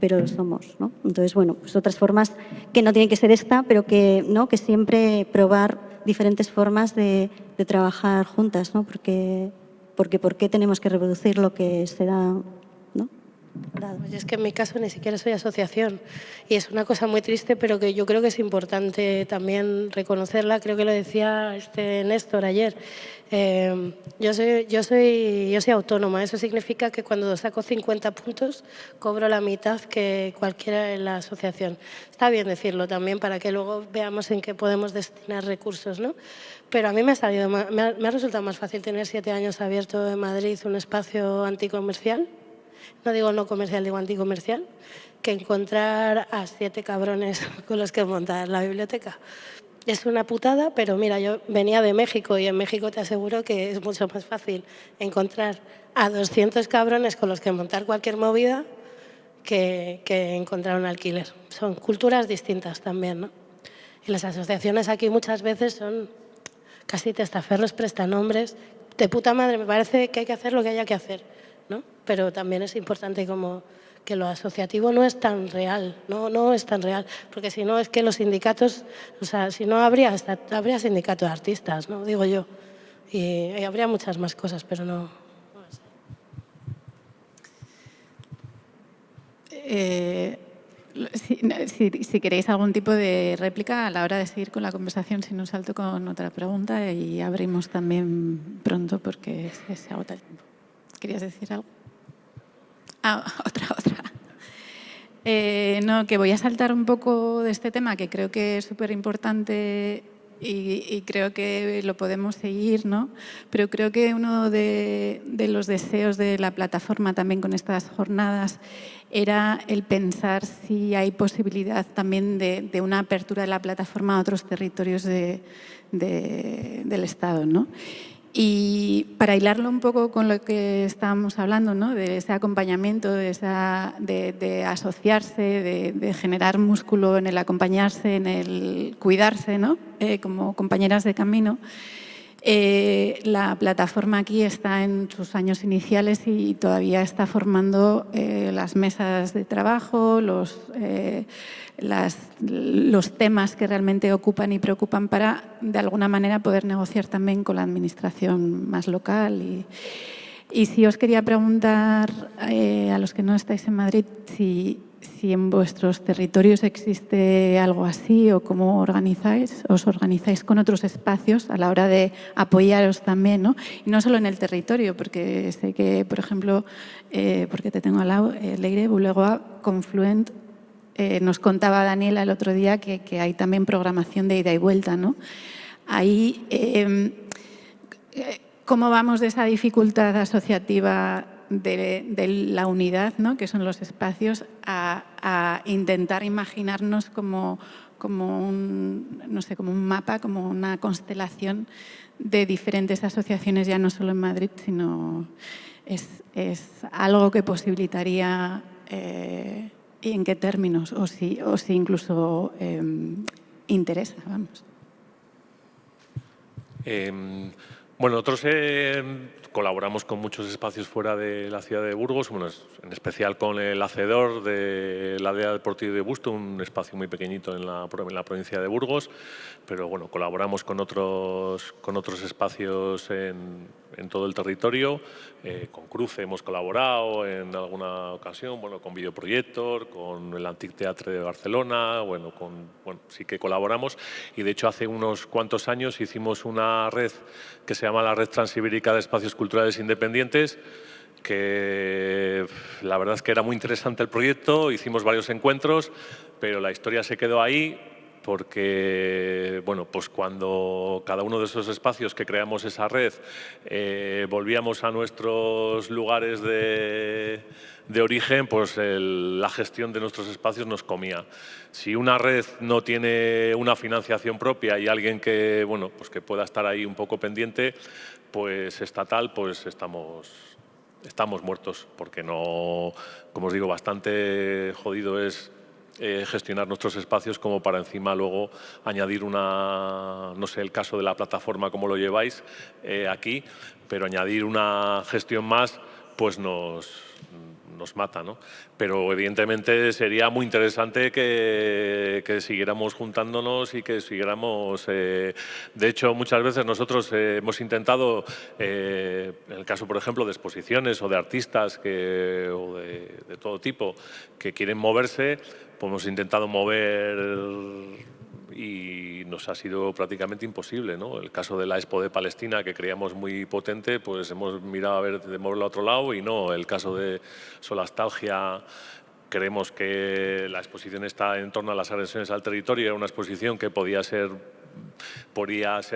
lo somos, ¿no? Entonces, bueno, pues otras formas que no tienen que ser esta, pero que, ¿no?, que siempre probar diferentes formas de trabajar juntas, ¿no? Porque ¿por qué tenemos que reproducir lo que se da, ¿no?, dado? Pues es que en mi caso ni siquiera soy asociación y es una cosa muy triste, pero que yo creo que es importante también reconocerla. Creo que lo decía Néstor ayer. Yo soy autónoma. Eso significa que cuando saco 50 puntos cobro la mitad que cualquiera en la asociación. Está bien decirlo también para que luego veamos en qué podemos destinar recursos, ¿no? Pero a mí me ha resultado más fácil tener 7 años abierto en Madrid un espacio anticomercial. No digo no comercial, digo anticomercial, que encontrar a 7 cabrones con los que montar la biblioteca. Es una putada, pero mira, yo venía de México y en México te aseguro que es mucho más fácil encontrar a 200 cabrones con los que montar cualquier movida que encontrar un alquiler. Son culturas distintas también, ¿no? Y las asociaciones aquí muchas veces son casi testaferros, prestanombres. De puta madre, me parece que hay que hacer lo que haya que hacer, ¿no? Pero también es importante como que lo asociativo no es tan real, no es tan real, porque si no es que los sindicatos, o sea, si no habría sindicato de artistas, ¿no?, digo yo, y habría muchas más cosas, pero no sé. Si queréis algún tipo de réplica a la hora de seguir con la conversación, si no salto con otra pregunta y abrimos también pronto porque se agota el tiempo. ¿Querías decir algo? Otra. No, que voy a saltar un poco de este tema, que creo que es súper importante y creo que lo podemos seguir, ¿no? Pero creo que uno de los deseos de la plataforma también con estas jornadas era el pensar si hay posibilidad también de una apertura de la plataforma a otros territorios del Estado, ¿no? Y para hilarlo un poco con lo que estábamos hablando, ¿no?, de ese acompañamiento, de asociarse, de generar músculo en el acompañarse, en el cuidarse, ¿no?, como compañeras de camino, la plataforma aquí está en sus años iniciales y todavía está formando las mesas de trabajo, los temas que realmente ocupan y preocupan para, de alguna manera, poder negociar también con la administración más local. Y sí os quería preguntar a los que no estáis en Madrid si en vuestros territorios existe algo así o cómo os organizáis con otros espacios a la hora de apoyaros también, ¿no? Y no solo en el territorio, porque sé que, por ejemplo, porque te tengo al lado, Leire, Bulegoa, Confluent, nos contaba Daniela el otro día que hay también programación de ida y vuelta, ¿no? Ahí, ¿cómo vamos de esa dificultad asociativa de la unidad, ¿no?, que son los espacios, a intentar imaginarnos como un mapa, como una constelación de diferentes asociaciones, ya no solo en Madrid, sino es algo que posibilitaría, y en qué términos, o si incluso interesa, vamos. Bueno, nosotros colaboramos con muchos espacios fuera de la ciudad de Burgos, bueno, en especial con el Hacedor de la aldea deportiva de Busto, un espacio muy pequeñito en la provincia de Burgos, pero bueno, colaboramos con otros espacios en todo el territorio. Con Cruce hemos colaborado en alguna ocasión, bueno, con Videoproyector, con el Antic Teatre de Barcelona, bueno, sí que colaboramos, y de hecho hace unos cuantos años hicimos una red que se llama la Red Transibérica de Espacios Culturales Independientes, que la verdad es que era muy interesante el proyecto, hicimos varios encuentros, pero la historia se quedó ahí porque, bueno, pues cuando cada uno de esos espacios que creamos esa red volvíamos a nuestros lugares de origen, pues la gestión de nuestros espacios nos comía. Si una red no tiene una financiación propia y alguien que, bueno, pues que pueda estar ahí un poco pendiente, pues estatal, pues estamos muertos, porque no, como os digo, bastante jodido es gestionar nuestros espacios como para encima luego añadir una, no sé el caso de la plataforma cómo lo lleváis aquí, pero añadir una gestión más pues nos mata, ¿no? Pero evidentemente sería muy interesante que siguiéramos juntándonos y que siguiéramos... de hecho, muchas veces nosotros hemos intentado, en el caso, por ejemplo, de exposiciones o de artistas o de todo tipo que quieren moverse, pues hemos intentado mover y nos ha sido prácticamente imposible, ¿no? El caso de la Expo de Palestina, que creíamos muy potente, pues hemos mirado a ver de moverlo a otro lado y no. El caso de Solastalgia, creemos que la exposición está en torno a las agresiones al territorio, era una exposición que podía ser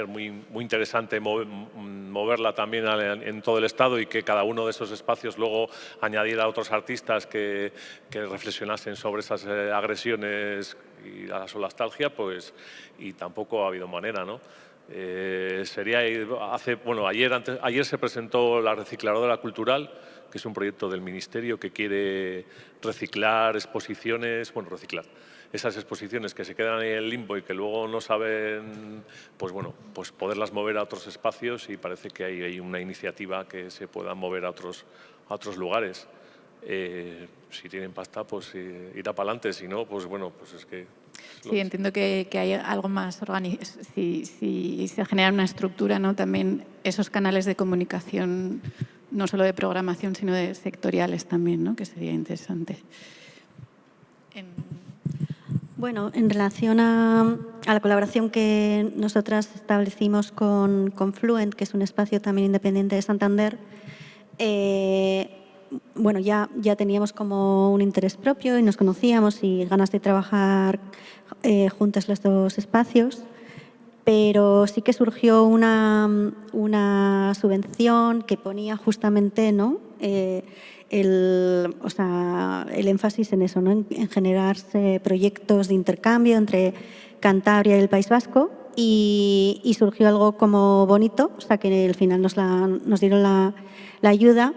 muy interesante moverla también en todo el Estado y que cada uno de esos espacios luego añadiera a otros artistas que reflexionasen sobre esas agresiones y a la solastalgia, pues, y tampoco ha habido manera, ¿no? Ayer se presentó la recicladora cultural, que es un proyecto del Ministerio que quiere reciclar exposiciones, esas exposiciones que se quedan en el limbo y que luego no saben, pues poderlas mover a otros espacios, y parece que hay una iniciativa que se pueda mover a otros lugares. Si tienen pasta, pues irá para adelante, si no, pues bueno, pues es que... Sí, entiendo que hay algo más organizado. Si se genera una estructura, ¿no? También esos canales de comunicación, no solo de programación, sino de sectoriales también, ¿no? Que sería interesante. Bueno, en relación a la colaboración que nosotras establecimos con Fluent, que es un espacio también independiente de Santander, bueno, ya teníamos como un interés propio y nos conocíamos y ganas de trabajar juntas los dos espacios, pero sí que surgió una subvención que ponía justamente, ¿no? El énfasis en eso, ¿no? En generarse proyectos de intercambio entre Cantabria y el País Vasco, y surgió algo como bonito, o sea que al final nos dieron la ayuda,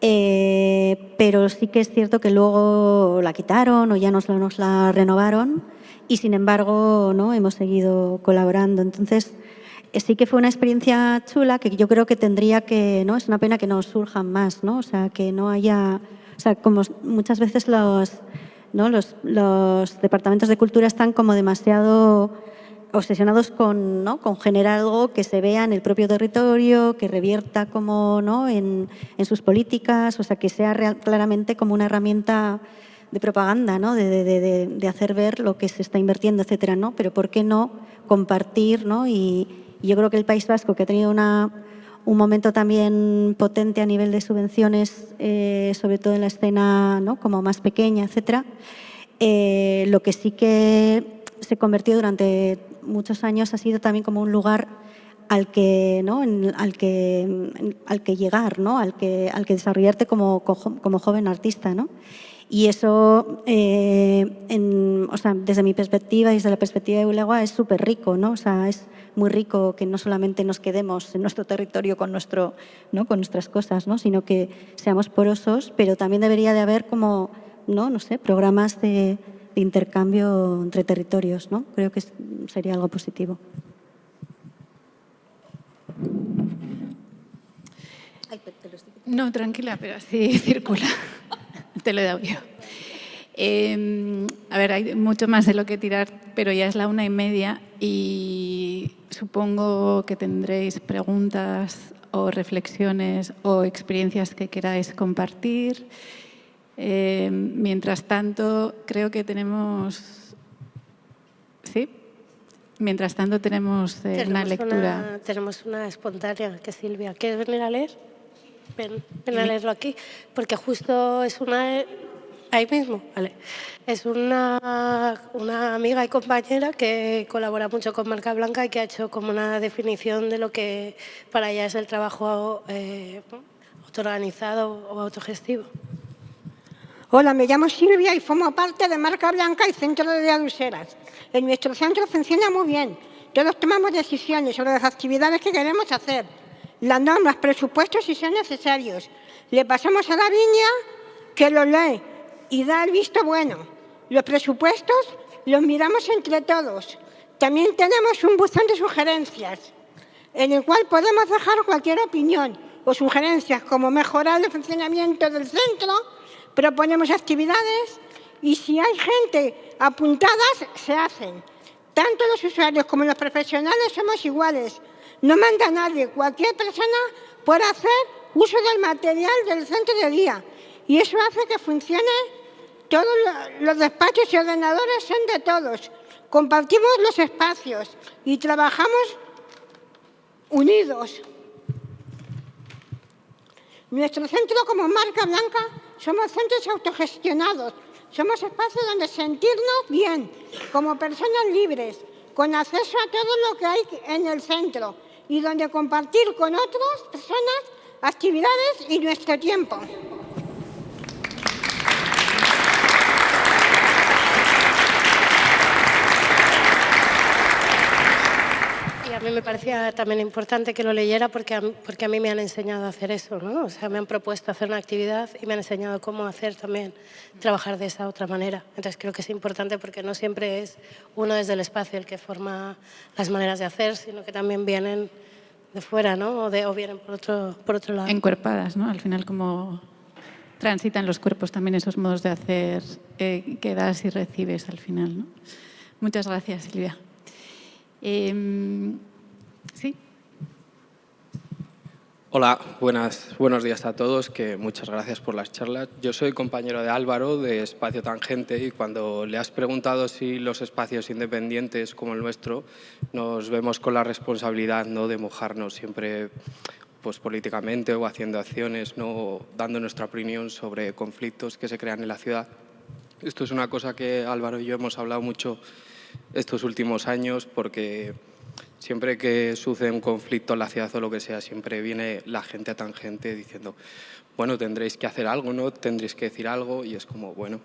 pero sí que es cierto que luego la quitaron o ya nos la renovaron, y sin embargo, ¿no? Hemos seguido colaborando. Entonces, sí que fue una experiencia chula que yo creo que tendría que, ¿no? Es una pena que no surjan más, ¿no? O sea, que no haya... O sea, como muchas veces los departamentos de cultura están como demasiado obsesionados con, ¿no? Con generar algo que se vea en el propio territorio, que revierta como, ¿no? en sus políticas, o sea, que sea claramente como una herramienta de propaganda, ¿no? De hacer ver lo que se está invirtiendo, etcétera, ¿no? Pero ¿por qué no compartir, ¿no? Y yo creo que el País Vasco, que ha tenido un momento también potente a nivel de subvenciones, sobre todo en la escena, ¿no? Como más pequeña, etcétera, lo que sí que se convirtió durante muchos años ha sido también como un lugar al que, ¿no? al que llegar, ¿no? al que desarrollarte como joven artista, ¿no? Y eso, o sea, desde mi perspectiva y desde la perspectiva de Bulegua, es súper rico, ¿no? O sea, es muy rico que no solamente nos quedemos en nuestro territorio con nuestras cosas, ¿no? Sino que seamos porosos, pero también debería de haber como, no sé, programas de intercambio entre territorios, ¿no? Creo que sería algo positivo. No, tranquila, pero así circula. Te lo he dado yo. A ver, hay mucho más de lo que tirar, pero ya es la 1:30 y supongo que tendréis preguntas o reflexiones o experiencias que queráis compartir. Mientras tanto, creo que tenemos... ¿Sí? Mientras tanto, tenemos una lectura. Tenemos una espontánea, que Silvia. ¿Quieres venir a leer? Ven a leerlo aquí, porque justo es una... Ahí mismo, vale. Es una amiga y compañera que colabora mucho con Marca Blanca y que ha hecho como una definición de lo que para ella es el trabajo autoorganizado o autogestivo. Hola, me llamo Silvia y formo parte de Marca Blanca y Centro de Aduseras. En nuestro centro funciona muy bien. Todos tomamos decisiones sobre las actividades que queremos hacer. Las normas, presupuestos si son necesarios. Le pasamos a la viña que lo lee y da el visto bueno. Los presupuestos los miramos entre todos. También tenemos un buzón de sugerencias, en el cual podemos dejar cualquier opinión o sugerencias, como mejorar el funcionamiento del centro, proponemos actividades y si hay gente apuntadas, se hacen. Tanto los usuarios como los profesionales somos iguales. No manda nadie. Cualquier persona puede hacer uso del material del centro de día. Y eso hace que funcione. Todos los despachos y ordenadores son de todos. Compartimos los espacios y trabajamos unidos. Nuestro centro, como marca blanca, somos centros autogestionados. Somos espacios donde sentirnos bien, como personas libres, con acceso a todo lo que hay en el centro y donde compartir con otras personas actividades y nuestro tiempo. Y a mí me parecía también importante que lo leyera porque a mí me han enseñado a hacer eso, ¿no? O sea, me han propuesto hacer una actividad y me han enseñado cómo hacer también, trabajar de esa otra manera. Entonces creo que es importante porque no siempre es uno desde el espacio el que forma las maneras de hacer, sino que también vienen de fuera, ¿no? O vienen por otro lado. Encuerpadas, ¿no? Al final, como transitan los cuerpos también esos modos de hacer que das y recibes al final, ¿no? Muchas gracias, Silvia. Sí. Hola, buenos días a todos, que muchas gracias por las charlas. Yo soy compañero de Álvaro, de Espacio Tangente, y cuando le has preguntado si los espacios independientes como el nuestro nos vemos con la responsabilidad, ¿no?, de mojarnos siempre pues, políticamente o haciendo acciones, ¿no?, dando nuestra opinión sobre conflictos que se crean en la ciudad. Esto es una cosa que Álvaro y yo hemos hablado mucho estos últimos años porque siempre que sucede un conflicto en la ciudad o lo que sea, siempre viene la gente a Tangente diciendo, bueno, tendréis que hacer algo, ¿no? Tendréis que decir algo, y es como, bueno,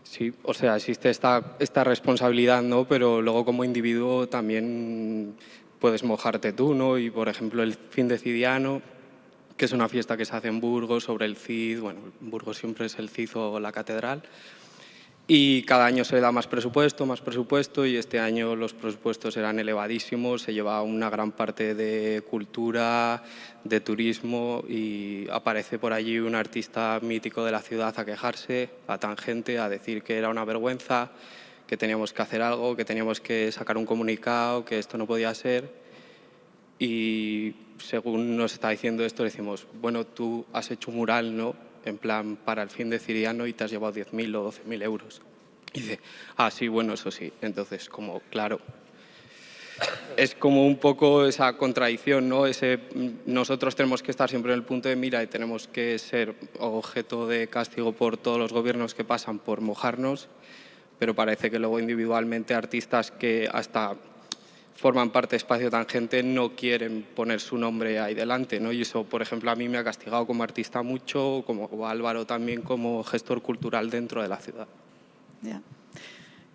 sí, o sea, existe esta responsabilidad, ¿no? Pero luego como individuo también puedes mojarte tú, ¿no? Y, por ejemplo, el fin de Cidiano, que es una fiesta que se hace en Burgos sobre el Cid, bueno, en Burgos siempre es el Cid o la catedral, y cada año se le da más presupuesto, y este año los presupuestos eran elevadísimos, se lleva una gran parte de cultura, de turismo, y aparece por allí un artista mítico de la ciudad a quejarse, a Tangente, a decir que era una vergüenza, que teníamos que hacer algo, que teníamos que sacar un comunicado, que esto no podía ser. Y según nos está diciendo esto, decimos, bueno, tú has hecho un mural, ¿no?, en plan para el fin de Cidiano y te has llevado 10.000 o 12.000 euros. Y dice, ah, sí, bueno, eso sí. Entonces, como, claro, es como un poco esa contradicción, ¿no? Nosotros tenemos que estar siempre en el punto de mira y tenemos que ser objeto de castigo por todos los gobiernos que pasan por mojarnos, pero parece que luego individualmente artistas que hasta forman parte de Espacio Tangente no quieren poner su nombre ahí delante, ¿no? Y eso, por ejemplo, a mí me ha castigado como artista mucho, o a Álvaro también como gestor cultural dentro de la ciudad. Yeah.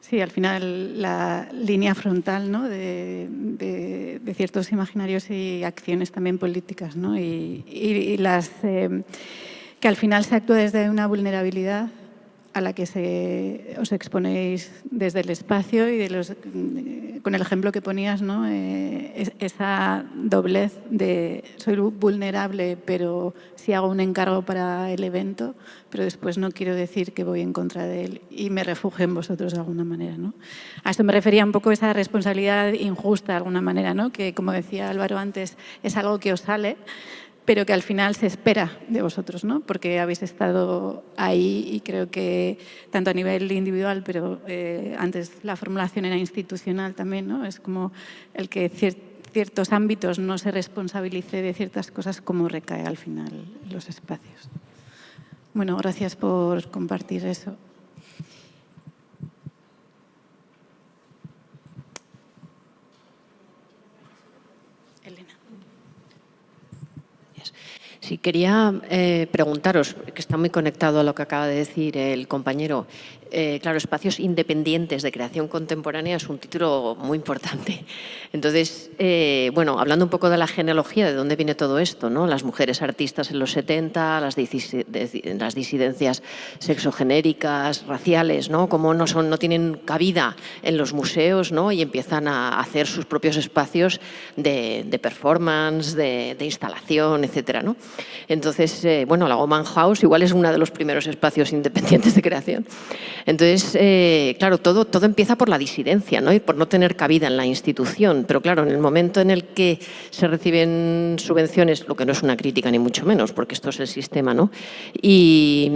Sí, al final la línea frontal, ¿no?, de ciertos imaginarios y acciones también políticas, ¿no? Y las que al final se actúa desde una vulnerabilidad a la que os exponéis desde el espacio y con el ejemplo que ponías, ¿no?, esa doblez de soy vulnerable, pero sí hago un encargo para el evento, pero después no quiero decir que voy en contra de él y me refugio en vosotros de alguna manera, ¿no? A esto me refería un poco esa responsabilidad injusta de alguna manera, ¿no?, que, como decía Álvaro antes, es algo que os sale, pero que al final se espera de vosotros, ¿no?, porque habéis estado ahí, y creo que tanto a nivel individual, pero antes la formulación era institucional también, ¿no? Es como el que ciertos ámbitos no se responsabilice de ciertas cosas, como recae al final en los espacios. Bueno, gracias por compartir eso. Sí, quería preguntaros, que está muy conectado a lo que acaba de decir el compañero, Claro, espacios independientes de creación contemporánea es un título muy importante. Entonces, bueno, hablando un poco de la genealogía, de dónde viene todo esto, ¿no? Las mujeres artistas en los 70, las disidencias sexogenéricas, raciales, ¿no? Cómo no tienen cabida en los museos, ¿no? Y empiezan a hacer sus propios espacios de performance, de instalación, etcétera, ¿no? Entonces, bueno, la Goman House igual es uno de los primeros espacios independientes de creación. Entonces, claro, todo empieza por la disidencia, ¿no? Y por no tener cabida en la institución. Pero claro, en el momento en el que se reciben subvenciones, lo que no es una crítica ni mucho menos, porque esto es el sistema, ¿no? Y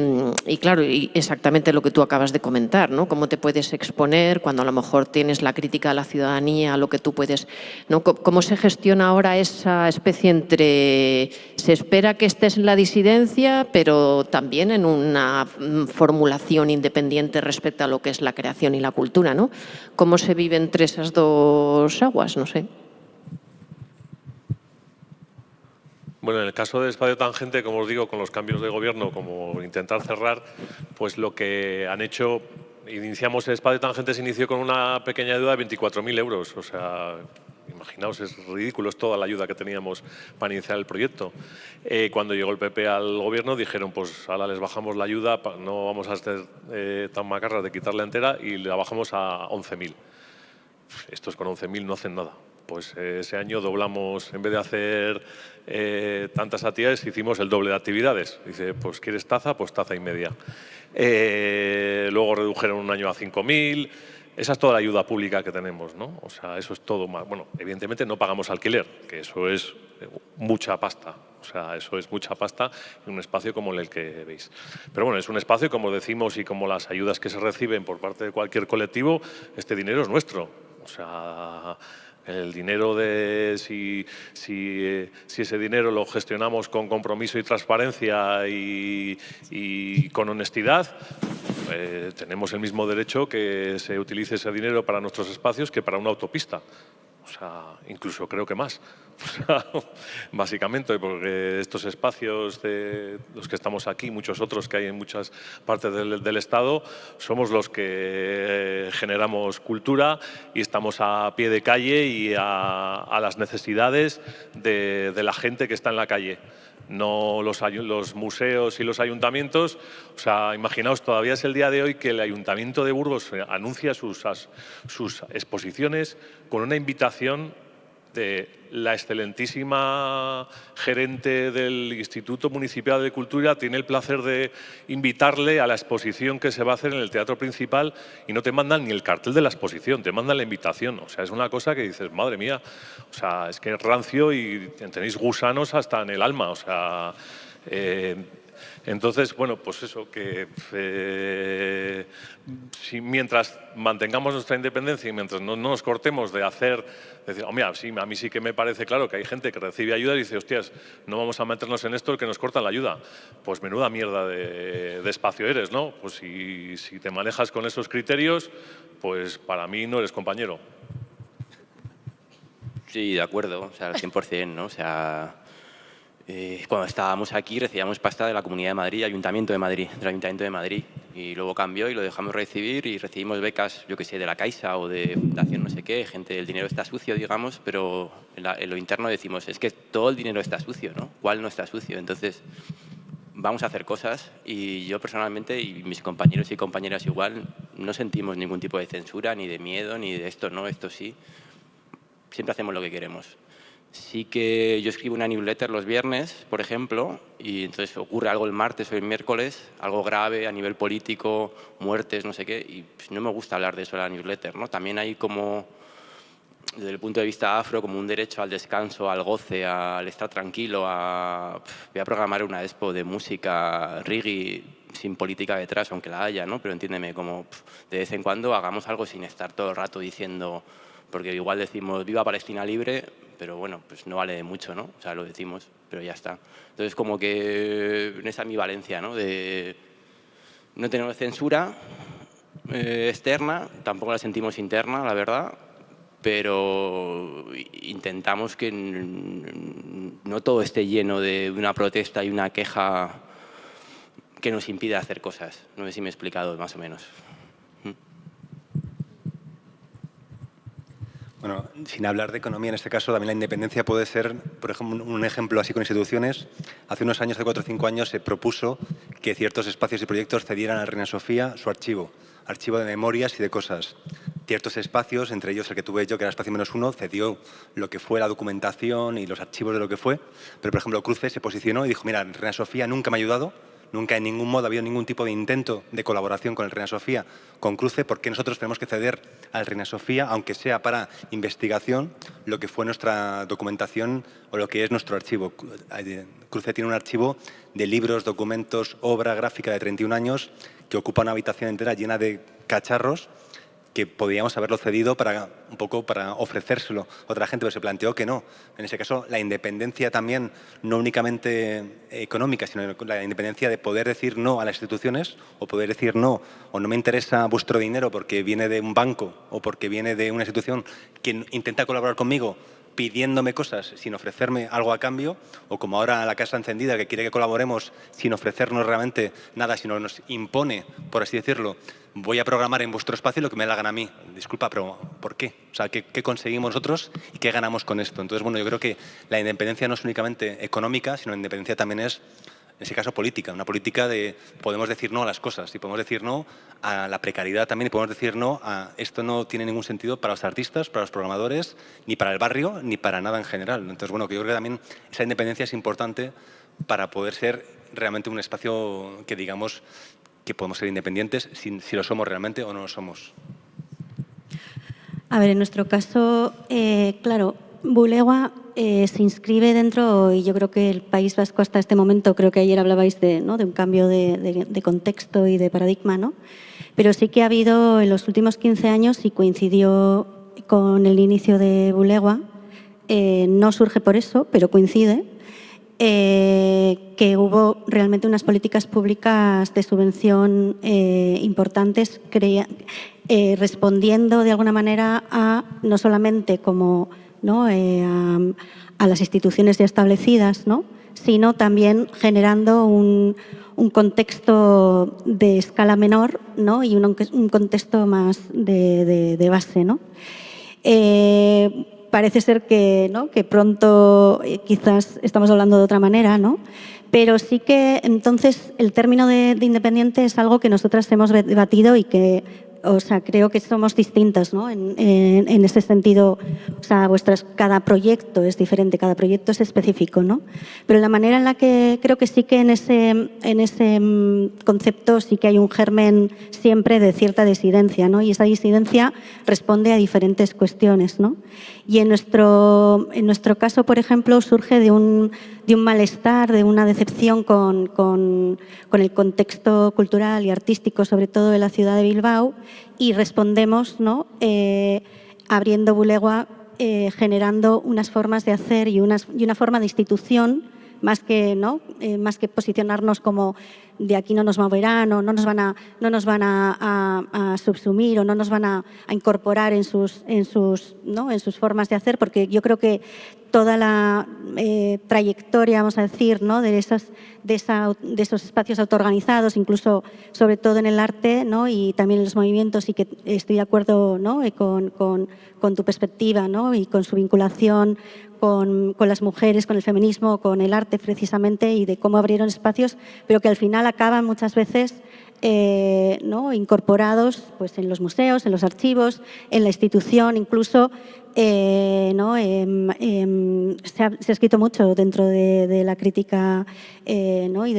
claro, y exactamente lo que tú acabas de comentar, ¿no? Cómo te puedes exponer cuando a lo mejor tienes la crítica a la ciudadanía, lo que tú puedes, ¿no? ¿Cómo se gestiona ahora esa especie entre se espera que estés en la disidencia, pero también en una formulación independiente respecto a lo que es la creación y la cultura, ¿no? ¿Cómo se vive entre esas dos aguas? No sé. Bueno, en el caso del Espacio Tangente, como os digo, con los cambios de gobierno, como intentar cerrar, pues lo que han hecho, iniciamos el Espacio Tangente, se inició con una pequeña ayuda de 24.000 euros, o sea, imaginaos, es ridículo, es toda la ayuda que teníamos para iniciar el proyecto. Cuando llegó el PP al gobierno dijeron, pues ahora les bajamos la ayuda, no vamos a ser tan macarras de quitarla entera y la bajamos a 11.000. Estos con 11.000 no hacen nada. Pues ese año doblamos, en vez de hacer tantas actividades, hicimos el doble de actividades. Dice, pues ¿quieres taza? Pues taza y media. Luego redujeron un año a 5.000. Esa es toda la ayuda pública que tenemos, ¿no? O sea, eso es todo más. Bueno, evidentemente no pagamos alquiler, que eso es mucha pasta. O sea, eso es mucha pasta en un espacio como el que veis. Pero bueno, es un espacio, como decimos, y como las ayudas que se reciben por parte de cualquier colectivo, este dinero es nuestro. O sea, el dinero de si ese dinero lo gestionamos con compromiso y transparencia y con honestidad, tenemos el mismo derecho que se utilice ese dinero para nuestros espacios que para una autopista. O sea, incluso creo que más. O sea, básicamente, porque estos espacios de los que estamos aquí, muchos otros que hay en muchas partes del Estado, somos los que generamos cultura y estamos a pie de calle y a las necesidades de la gente que está en la calle. No los museos y los ayuntamientos. O sea, imaginaos, todavía es el día de hoy que el Ayuntamiento de Burgos anuncia sus exposiciones con una invitación de la excelentísima gerente del Instituto Municipal de Cultura. Tiene el placer de invitarle a la exposición que se va a hacer en el Teatro Principal y no te mandan ni el cartel de la exposición, te mandan la invitación. O sea, es una cosa que dices, madre mía, o sea, es que es rancio y tenéis gusanos hasta en el alma. O sea, entonces, bueno, pues eso, que mientras mantengamos nuestra independencia y mientras no nos cortemos de decir, oh, mira, sí, a mí sí que me parece claro que hay gente que recibe ayuda y dice, hostias, no vamos a meternos en esto que nos cortan la ayuda. Pues menuda mierda de espacio eres, ¿no? Pues si te manejas con esos criterios, pues para mí no eres compañero. Sí, de acuerdo, o sea, al 100%, ¿no? O sea, cuando estábamos aquí recibíamos pasta de la Comunidad de Madrid, Ayuntamiento de Madrid, del Ayuntamiento de Madrid, y luego cambió y lo dejamos recibir y recibimos becas, yo qué sé, de la Caixa o de Fundación no sé qué, gente, el dinero está sucio, digamos, pero en lo interno decimos, es que todo el dinero está sucio, ¿no? ¿Cuál no está sucio? Entonces, vamos a hacer cosas y yo personalmente y mis compañeros y compañeras igual no sentimos ningún tipo de censura, ni de miedo, ni de esto no, esto sí. Siempre hacemos lo que queremos. Sí que yo escribo una newsletter los viernes, por ejemplo, y entonces ocurre algo el martes o el miércoles, algo grave a nivel político, muertes, no sé qué, y pues no me gusta hablar de eso en la newsletter, ¿no? También hay como, desde el punto de vista afro, como un derecho al descanso, al goce, al estar tranquilo, voy a programar una expo de música reggae sin política detrás, aunque la haya, ¿no? Pero entiéndeme, como de vez en cuando hagamos algo sin estar todo el rato diciendo, porque igual decimos viva Palestina libre, pero bueno, pues no vale de mucho, ¿no? O sea, lo decimos, pero ya está. Entonces, como que en esa ambivalencia, ¿no? De no tenemos censura externa, tampoco la sentimos interna, la verdad, pero intentamos que no todo esté lleno de una protesta y una queja que nos impida hacer cosas. No sé si me he explicado más o menos. Bueno, sin hablar de economía, en este caso también la independencia puede ser, por ejemplo, un ejemplo así con instituciones. Hace unos años, hace 4 o 5 años, se propuso que ciertos espacios y proyectos cedieran a Reina Sofía su archivo de memorias y de cosas. Ciertos espacios, entre ellos el que tuve yo, que era Espacio -1, cedió lo que fue la documentación y los archivos de lo que fue, pero por ejemplo Cruce se posicionó y dijo, mira, Reina Sofía nunca me ha ayudado, nunca en ningún modo ha habido ningún tipo de intento de colaboración con el Reina Sofía, con Cruce, porque nosotros tenemos que ceder al Reina Sofía, aunque sea para investigación, lo que fue nuestra documentación o lo que es nuestro archivo. Cruce tiene un archivo de libros, documentos, obra gráfica de 31 años que ocupa una habitación entera llena de cacharros que podíamos haberlo cedido un poco para ofrecérselo a otra gente, pero se planteó que no. En ese caso, la independencia también, no únicamente económica, sino la independencia de poder decir no a las instituciones o poder decir no, o no me interesa vuestro dinero porque viene de un banco o porque viene de una institución que intenta colaborar conmigo pidiéndome cosas sin ofrecerme algo a cambio, o como ahora la Casa Encendida, que quiere que colaboremos sin ofrecernos realmente nada, sino nos impone, por así decirlo, voy a programar en vuestro espacio lo que me da la gana a mí. Disculpa, pero ¿por qué? O sea, ¿qué conseguimos nosotros y qué ganamos con esto? Entonces, bueno, yo creo que la independencia no es únicamente económica, sino la independencia también es, en ese caso, política. Una política de podemos decir no a las cosas y podemos decir no a la precariedad también y podemos decir no a esto no tiene ningún sentido para los artistas, para los programadores, ni para el barrio, ni para nada en general. Entonces, bueno, que yo creo que también esa independencia es importante para poder ser realmente un espacio que digamos que podemos ser independientes si lo somos realmente o no lo somos. A ver, en nuestro caso, claro, Bulegua se inscribe dentro, y yo creo que el País Vasco hasta este momento, creo que ayer hablabais de un cambio de contexto y de paradigma, ¿no? Pero sí que ha habido en los últimos 15 años, y coincidió con el inicio de Bulegua, no surge por eso, pero coincide, que hubo realmente unas políticas públicas de subvención importantes, respondiendo de alguna manera a no solamente como ¿no? A las instituciones ya establecidas, ¿no? Sino también generando un contexto de escala menor, ¿no? Y un contexto más de base, ¿no? Parece ser que, ¿no? Que pronto quizás estamos hablando de otra manera, ¿no? Pero sí que entonces el término de independiente es algo que nosotras hemos debatido y que, o sea, creo que somos distintas, ¿no? En ese sentido, o sea, cada proyecto es diferente, cada proyecto es específico, ¿no? Pero la manera en la que creo que sí que en ese concepto sí que hay un germen siempre de cierta disidencia, ¿no? Y esa disidencia responde a diferentes cuestiones, ¿no? Y en nuestro caso, por ejemplo, surge de un malestar, de una decepción con el contexto cultural y artístico, sobre todo de la ciudad de Bilbao, y respondemos, ¿no? Abriendo Bulegua, generando unas formas de hacer y una forma de institución, más que posicionarnos como de aquí no nos moverán o no nos van a subsumir o no nos van a incorporar en sus formas de hacer, porque yo creo que toda la trayectoria, vamos a decir, ¿no? de esos espacios autoorganizados, incluso sobre todo en el arte, ¿no? Y también en los movimientos, y que estoy de acuerdo, ¿no? con tu perspectiva, ¿no? Y con su vinculación con las mujeres, con el feminismo, con el arte precisamente, y de cómo abrieron espacios, pero que al final acaban muchas veces ¿no? incorporados pues, en los museos, en los archivos, en la institución, incluso ¿no? Se ha escrito mucho dentro de la crítica ¿no? y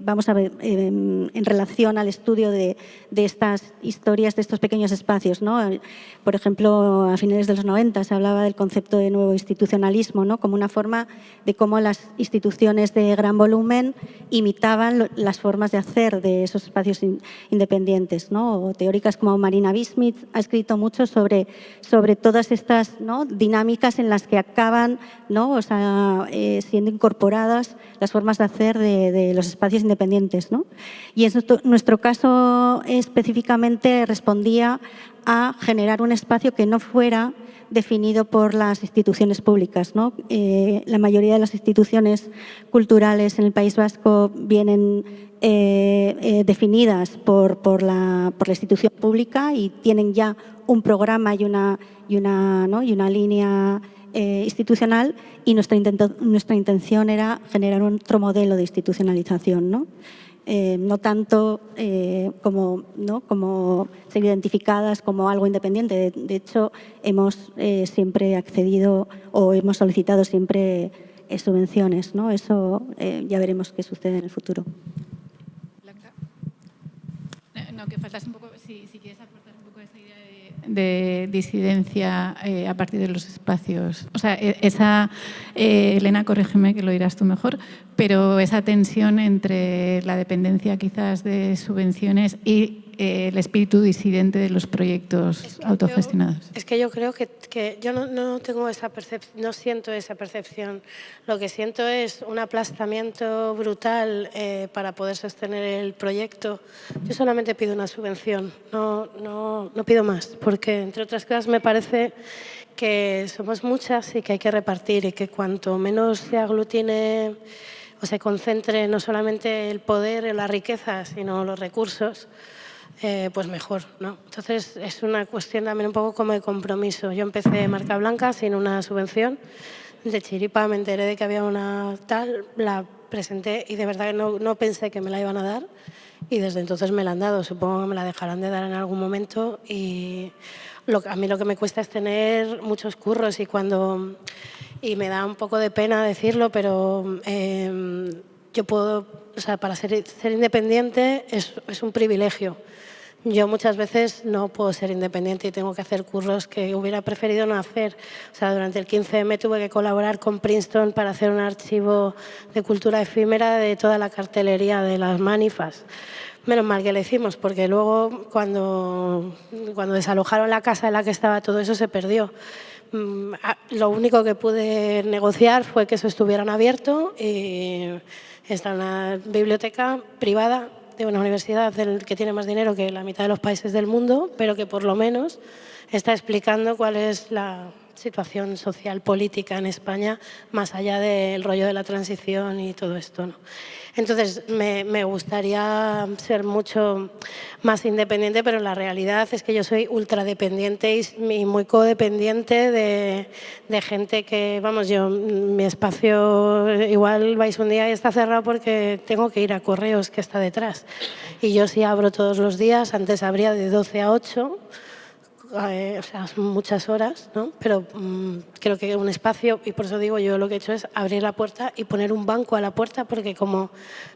vamos a ver, en relación al estudio de estas historias, de estos pequeños espacios, ¿no? Por ejemplo, a finales de los 90 se hablaba del concepto de nuevo institucionalismo, ¿no? Como una forma de cómo las instituciones de gran volumen imitaban las formas de hacer de esos espacios independientes, ¿no? O teóricas como Marina Bismuth ha escrito mucho sobre todas estas, ¿no? dinámicas en las que acaban, ¿no? O sea, siendo incorporadas las formas de hacer de los espacios independientes, ¿no? Y en nuestro caso específicamente respondía a generar un espacio que no fuera definido por las instituciones públicas, ¿no? La mayoría de las instituciones culturales en el País Vasco vienen definidas por la institución pública y tienen ya un programa y una línea institucional, y nuestra intención era generar otro modelo de institucionalización, ¿no? No tanto como ser identificadas como algo independiente. De hecho, hemos siempre accedido o hemos solicitado siempre subvenciones, ¿no? Eso ya veremos qué sucede en el futuro. No, que faltas un poco, si quieres aportar un poco esa idea de disidencia a partir de los espacios. O sea, Elena, corrígeme que lo dirás tú mejor, pero esa tensión entre la dependencia quizás de subvenciones y el espíritu disidente de los proyectos autogestionados. Es que yo creo que yo no tengo esa percepción, no siento esa percepción. Lo que siento es un aplastamiento brutal para poder sostener el proyecto. Yo solamente pido una subvención, no pido más, porque entre otras cosas me parece que somos muchas y que hay que repartir, y que cuanto menos se aglutine o se concentre no solamente el poder o la riqueza, sino los recursos, pues mejor, ¿no? Entonces es una cuestión también un poco como de compromiso. Yo empecé Marca Blanca sin una subvención, de chiripa me enteré de que había una tal, la presenté y de verdad que no pensé que me la iban a dar, y desde entonces me la han dado. Supongo que me la dejarán de dar en algún momento, y a mí lo que me cuesta es tener muchos curros, y me da un poco de pena decirlo, pero yo puedo, o sea, para ser independiente es un privilegio. Yo muchas veces no puedo ser independiente y tengo que hacer curros que hubiera preferido no hacer. O sea, durante el 15M tuve que colaborar con Princeton para hacer un archivo de cultura efímera de toda la cartelería de las manifas. Menos mal que lo hicimos, porque luego cuando desalojaron la casa en la que estaba todo eso se perdió. Lo único que pude negociar fue que eso estuviera abierto, y está en una biblioteca privada de una universidad que tiene más dinero que la mitad de los países del mundo, pero que por lo menos está explicando cuál es la situación social política en España, más allá del rollo de la transición y todo esto, ¿no? Entonces, me gustaría ser mucho más independiente, pero la realidad es que yo soy ultradependiente y muy codependiente de gente que, vamos, mi espacio, igual vais un día y está cerrado porque tengo que ir a correos que está detrás. Y yo sí abro todos los días, antes abría de 12 a 8, o sea, son muchas horas, ¿no? Pero creo que un espacio, y por eso digo, yo lo que he hecho es abrir la puerta y poner un banco a la puerta, porque como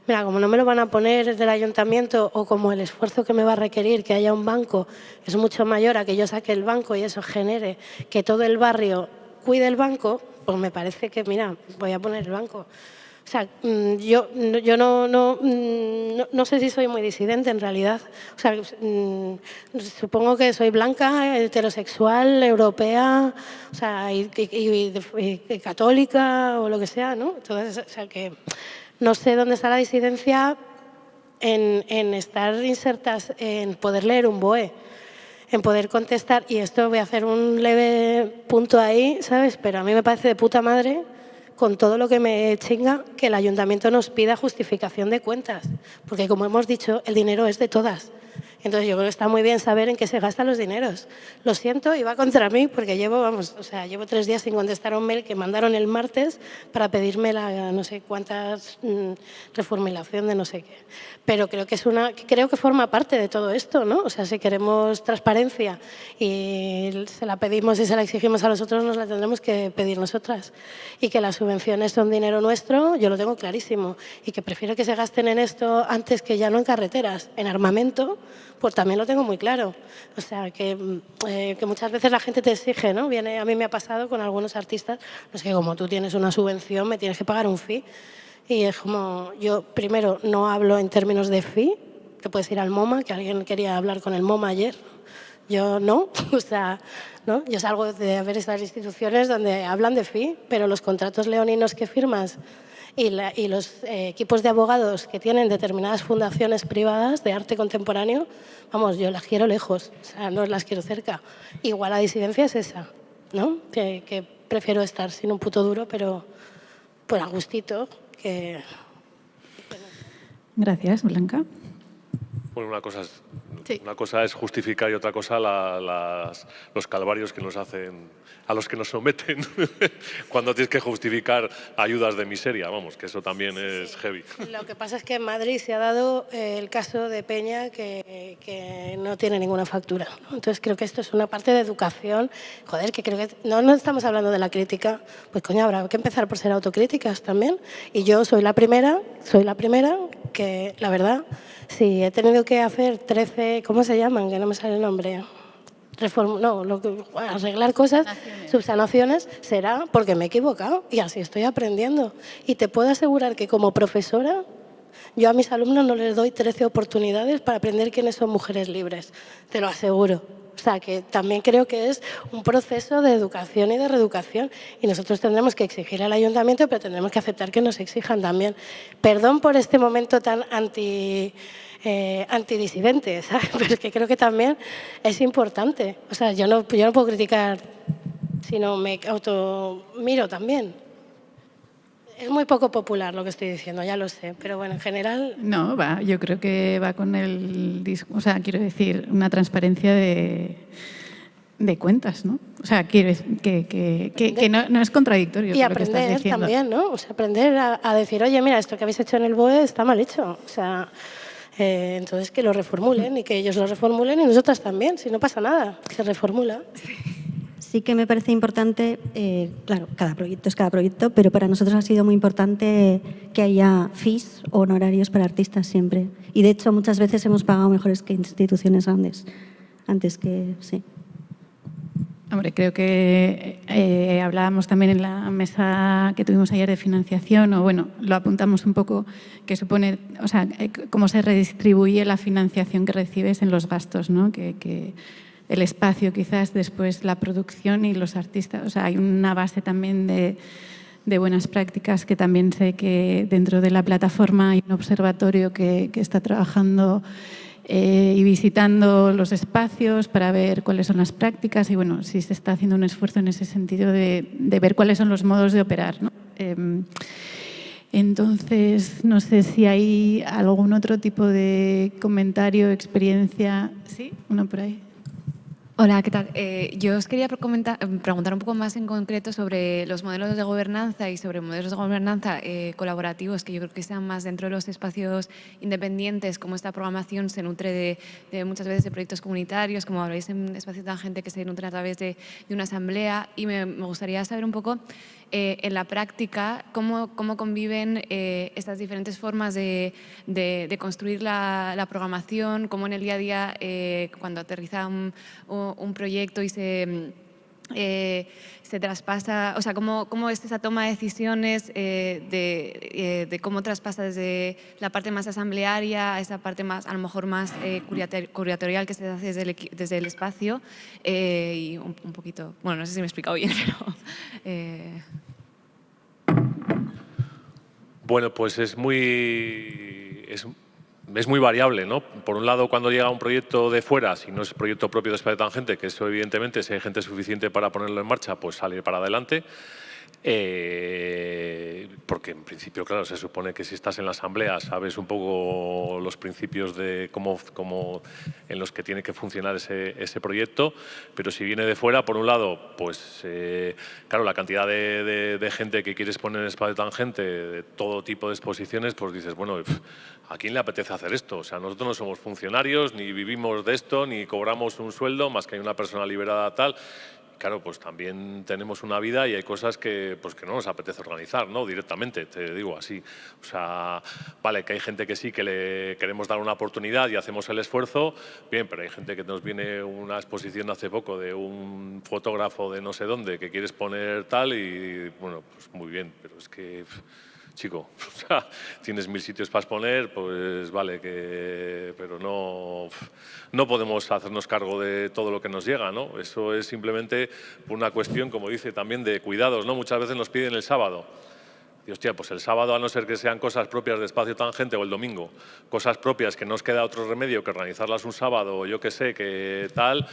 no me lo van a poner del ayuntamiento, o como el esfuerzo que me va a requerir que haya un banco es mucho mayor a que yo saque el banco y eso genere que todo el barrio cuide el banco, pues me parece que, mira, voy a poner el banco. O sea, yo no sé si soy muy disidente en realidad. O sea, supongo que soy blanca, heterosexual, europea, o sea, y católica o lo que sea, ¿no? Entonces, o sea, que no sé dónde está la disidencia en estar insertas, en poder leer un BOE, en poder contestar, y esto voy a hacer un leve punto ahí, ¿sabes? Pero a mí me parece de puta madre, con todo lo que me chinga, que el ayuntamiento nos pida justificación de cuentas, porque como hemos dicho, el dinero es de todas. Entonces yo creo que está muy bien saber en qué se gastan los dineros. Lo siento, y va contra mí, porque llevo 3 días sin contestar a un mail que mandaron el martes para pedirme la no sé cuántas reformulación de no sé qué. Pero creo que forma parte de todo esto, ¿no? O sea, si queremos transparencia y se la pedimos y se la exigimos a los otros, nos la tendremos que pedir nosotras. Y que las subvenciones son dinero nuestro, yo lo tengo clarísimo. Y que prefiero que se gasten en esto antes que ya no en carreteras, en armamento, pues también lo tengo muy claro. O sea, que muchas veces la gente te exige, ¿no? A mí me ha pasado con algunos artistas, no sé, como tú tienes una subvención, me tienes que pagar un fee. Y es como, yo primero no hablo en términos de fee, que puedes ir al MoMA, que alguien quería hablar con el MoMA ayer. Yo no, o sea, ¿no? Yo salgo de ver estas instituciones donde hablan de fee, pero los contratos leoninos que firmas y los equipos de abogados que tienen determinadas fundaciones privadas de arte contemporáneo, vamos, yo las quiero lejos, o sea, no las quiero cerca. Igual la disidencia es esa. ¿no? Que prefiero estar sin un puto duro, pero pues a gustito. Gracias, Blanca. Bueno, una cosa es Sí. justificar y otra cosa los calvarios que nos hacen, a los que nos someten cuando tienes que justificar ayudas de miseria, vamos, que eso también es heavy. Lo que pasa es que en Madrid se ha dado el caso de Peña que no tiene ninguna factura, ¿no? Entonces creo que esto es una parte de educación, joder, que creo que no estamos hablando de la crítica, pues coño, habrá que empezar por ser autocríticas también. Y yo soy la primera que, la verdad, si he tenido que hacer 13, ¿cómo se llaman? Que no me sale el nombre. Arreglar cosas, subsanaciones, será porque me he equivocado y así estoy aprendiendo. Y te puedo asegurar que como profesora, yo a mis alumnos no les doy 13 oportunidades para aprender quiénes son mujeres libres, te lo aseguro. O sea, que también creo que es un proceso de educación y de reeducación y nosotros tendremos que exigir al ayuntamiento, pero tendremos que aceptar que nos exijan también. Perdón por este momento tan antidisidente, ¿sabes? Pero es que creo que también es importante. O sea, yo no puedo criticar, sino me automiro también. Es muy poco popular lo que estoy diciendo, ya lo sé, pero bueno, en general... No, yo creo que va con el discurso, o sea, quiero decir, una transparencia de cuentas, ¿no? O sea, quiero decir que no es contradictorio. Y aprender también, ¿no? O sea, aprender a decir, oye, mira, esto que habéis hecho en el BOE está mal hecho. O sea, entonces que lo reformulen y que ellos lo reformulen y nosotras también, si no pasa nada, se reformula. Sí que me parece importante, claro, cada proyecto es cada proyecto, pero para nosotros ha sido muy importante que haya fees o honorarios para artistas siempre. Y de hecho muchas veces hemos pagado mejores que instituciones grandes, antes que, sí. Hombre, creo que hablábamos también en la mesa que tuvimos ayer de financiación, o bueno, lo apuntamos un poco, que supone, o sea, cómo se redistribuye la financiación que recibes en los gastos, ¿no? Que el espacio quizás, después la producción y los artistas. O sea, hay una base también de buenas prácticas que también sé que dentro de la plataforma hay un observatorio que está trabajando y visitando los espacios para ver cuáles son las prácticas y, bueno, sí se está haciendo un esfuerzo en ese sentido de ver cuáles son los modos de operar, ¿no? Entonces, no sé si hay algún otro tipo de comentario, experiencia. Sí, uno por ahí. Hola, ¿qué tal? Yo os quería preguntar un poco más en concreto sobre los modelos de gobernanza y sobre modelos de gobernanza colaborativos, que yo creo que están más dentro de los espacios independientes, como esta programación se nutre de muchas veces de proyectos comunitarios, como habláis en Espacio Tangente, que se nutren a través de una asamblea. Y me gustaría saber un poco en la práctica cómo conviven estas diferentes formas de construir la programación, cómo en el día a día, cuando aterriza un proyecto y se traspasa, o sea, cómo es esa toma de decisiones de cómo traspasa desde la parte más asamblearia a esa parte más, a lo mejor más curatorial que se hace desde el espacio y un poquito, bueno, no sé si me he explicado bien, pero... Bueno, pues es muy variable, ¿no? Por un lado, cuando llega un proyecto de fuera, si no es proyecto propio de Espacio Tangente, que eso evidentemente, si hay gente suficiente para ponerlo en marcha, pues sale para adelante. Porque en principio, claro, se supone que si estás en la asamblea sabes un poco los principios de cómo en los que tiene que funcionar ese proyecto, pero si viene de fuera, por un lado, pues claro, la cantidad de gente que quieres poner en Espacio Tangente, de todo tipo de exposiciones, pues dices, bueno, ¿a quién le apetece hacer esto? O sea, nosotros no somos funcionarios, ni vivimos de esto, ni cobramos un sueldo, más que hay una persona liberada tal. Claro, pues también tenemos una vida y hay cosas que no nos apetece organizar, ¿no? Directamente, te digo así. O sea, vale, que hay gente que sí que le queremos dar una oportunidad y hacemos el esfuerzo, bien, pero hay gente que nos viene una exposición hace poco de un fotógrafo de no sé dónde que quieres poner tal y, bueno, pues muy bien, pero es que... Chico, o sea, tienes 1000 sitios para exponer, pues vale, pero no podemos hacernos cargo de todo lo que nos llega, ¿no? Eso es simplemente una cuestión, como dice también, de cuidados, ¿no? Muchas veces nos piden el sábado. Y hostia, pues el sábado, a no ser que sean cosas propias de Espacio Tangente, o el domingo, cosas propias que no os queda otro remedio que organizarlas un sábado, o yo qué sé, que tal,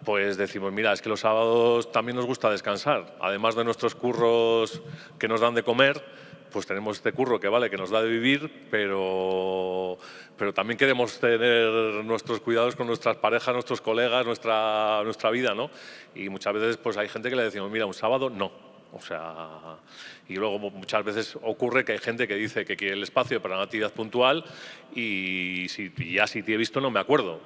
pues decimos, mira, es que los sábados también nos gusta descansar. Además de nuestros curros que nos dan de comer, pues tenemos este curro que vale, que nos da de vivir, pero también queremos tener nuestros cuidados con nuestras parejas, nuestros colegas, nuestra vida, ¿no? Y muchas veces pues hay gente que le decimos, mira, un sábado no. O sea, y luego muchas veces ocurre que hay gente que dice que quiere el espacio para una actividad puntual y si te he visto no me acuerdo.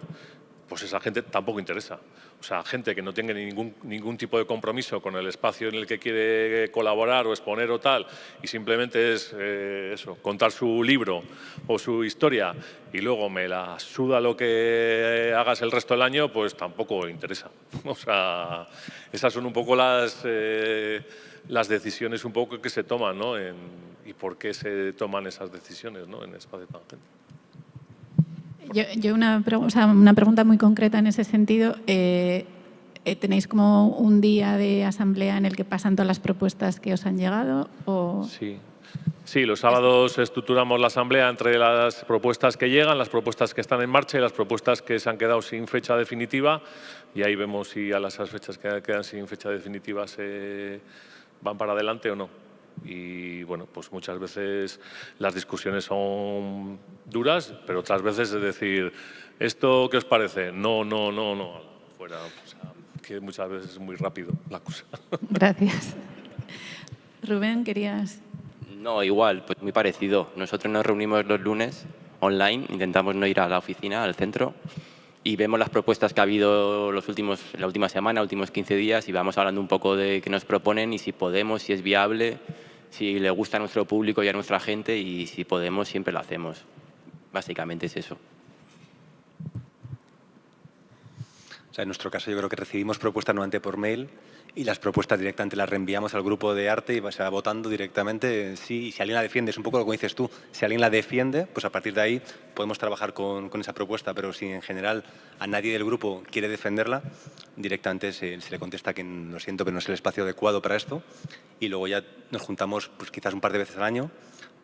Pues esa gente tampoco interesa. O sea, gente que no tenga ningún tipo de compromiso con el espacio en el que quiere colaborar o exponer o tal, y simplemente es eso, contar su libro o su historia y luego me la suda lo que hagas el resto del año, pues tampoco interesa. O sea, esas son un poco las decisiones un poco que se toman, ¿no? Y por qué se toman esas decisiones, ¿no? En Espacio Tangente. Yo una pregunta muy concreta en ese sentido. ¿Tenéis como un día de asamblea en el que pasan todas las propuestas que os han llegado? ¿O? Sí, los sábados estructuramos la asamblea entre las propuestas que llegan, las propuestas que están en marcha y las propuestas que se han quedado sin fecha definitiva, y ahí vemos si a esas fechas que quedan sin fecha definitiva se van para adelante o no. Y bueno, pues muchas veces las discusiones son duras, pero otras veces es decir, ¿esto qué os parece? No, fuera. O sea, que muchas veces es muy rápido la cosa. Gracias. Rubén, ¿querías? No, igual, pues muy parecido. Nosotros nos reunimos los lunes online, intentamos no ir a la oficina, al centro, y vemos las propuestas que ha habido la última semana, últimos 15 días, y vamos hablando un poco de qué nos proponen y si podemos, si es viable, si le gusta a nuestro público y a nuestra gente, y si podemos, siempre lo hacemos. Básicamente es eso. O sea, en nuestro caso yo creo que recibimos propuestas nuevamente por mail y las propuestas directamente las reenviamos al grupo de arte y se va votando directamente. Sí, si alguien la defiende, es un poco lo que dices tú, si alguien la defiende, pues a partir de ahí podemos trabajar con esa propuesta, pero si en general a nadie del grupo quiere defenderla, directamente se le contesta que lo siento, pero no es el espacio adecuado para esto, y luego ya nos juntamos pues quizás un par de veces al año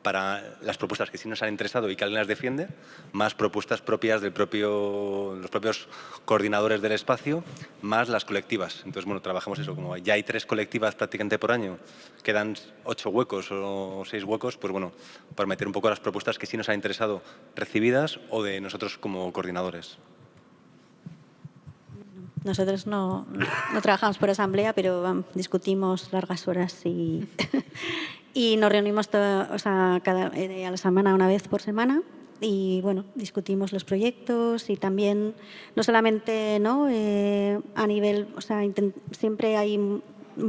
para las propuestas que sí nos han interesado y que alguien las defiende, más propuestas propias de los propios coordinadores del espacio, más las colectivas. Entonces, bueno, trabajamos eso, como ya hay 3 colectivas prácticamente por año, quedan 8 huecos o 6 huecos, pues bueno, para meter un poco las propuestas que sí nos han interesado recibidas o de nosotros como coordinadores. Nosotros no trabajamos por asamblea, pero discutimos largas horas y nos reunimos a la semana, una vez por semana, y bueno, discutimos los proyectos y también no solamente a nivel, siempre hay un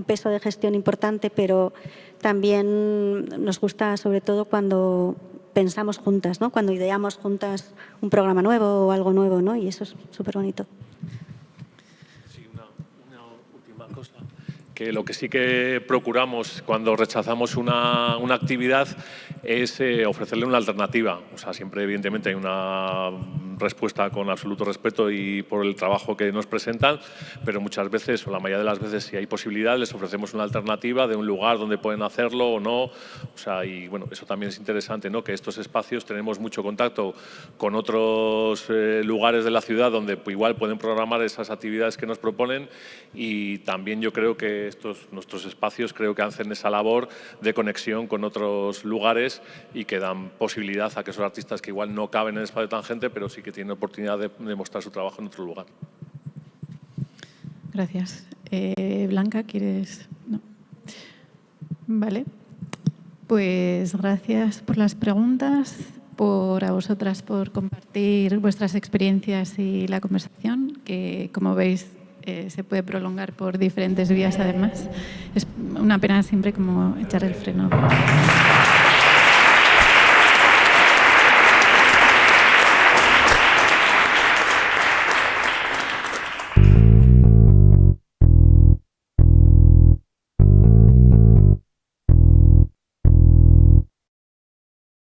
peso de gestión importante, pero también nos gusta sobre todo cuando pensamos juntas, ¿no? Cuando ideamos juntas un programa nuevo o algo nuevo, ¿no? Y eso es súper bonito. Que lo que sí que procuramos cuando rechazamos una actividad es ofrecerle una alternativa. O sea, siempre evidentemente hay una respuesta con absoluto respeto y por el trabajo que nos presentan, pero muchas veces, o la mayoría de las veces, si hay posibilidad, les ofrecemos una alternativa de un lugar donde pueden hacerlo o no. O sea, y bueno, eso también es interesante, ¿no? Que estos espacios tenemos mucho contacto con otros lugares de la ciudad donde igual pueden programar esas actividades que nos proponen, y también yo creo que nuestros espacios creo que hacen esa labor de conexión con otros lugares y que dan posibilidad a que esos artistas que igual no caben en el Espacio Tangente, pero sí que tienen oportunidad de mostrar su trabajo en otro lugar. Gracias. Blanca, ¿quieres? No. Vale. Pues gracias por las preguntas, a vosotras por compartir vuestras experiencias y la conversación, que como veis se puede prolongar por diferentes vías además. Es una pena siempre como echar el freno.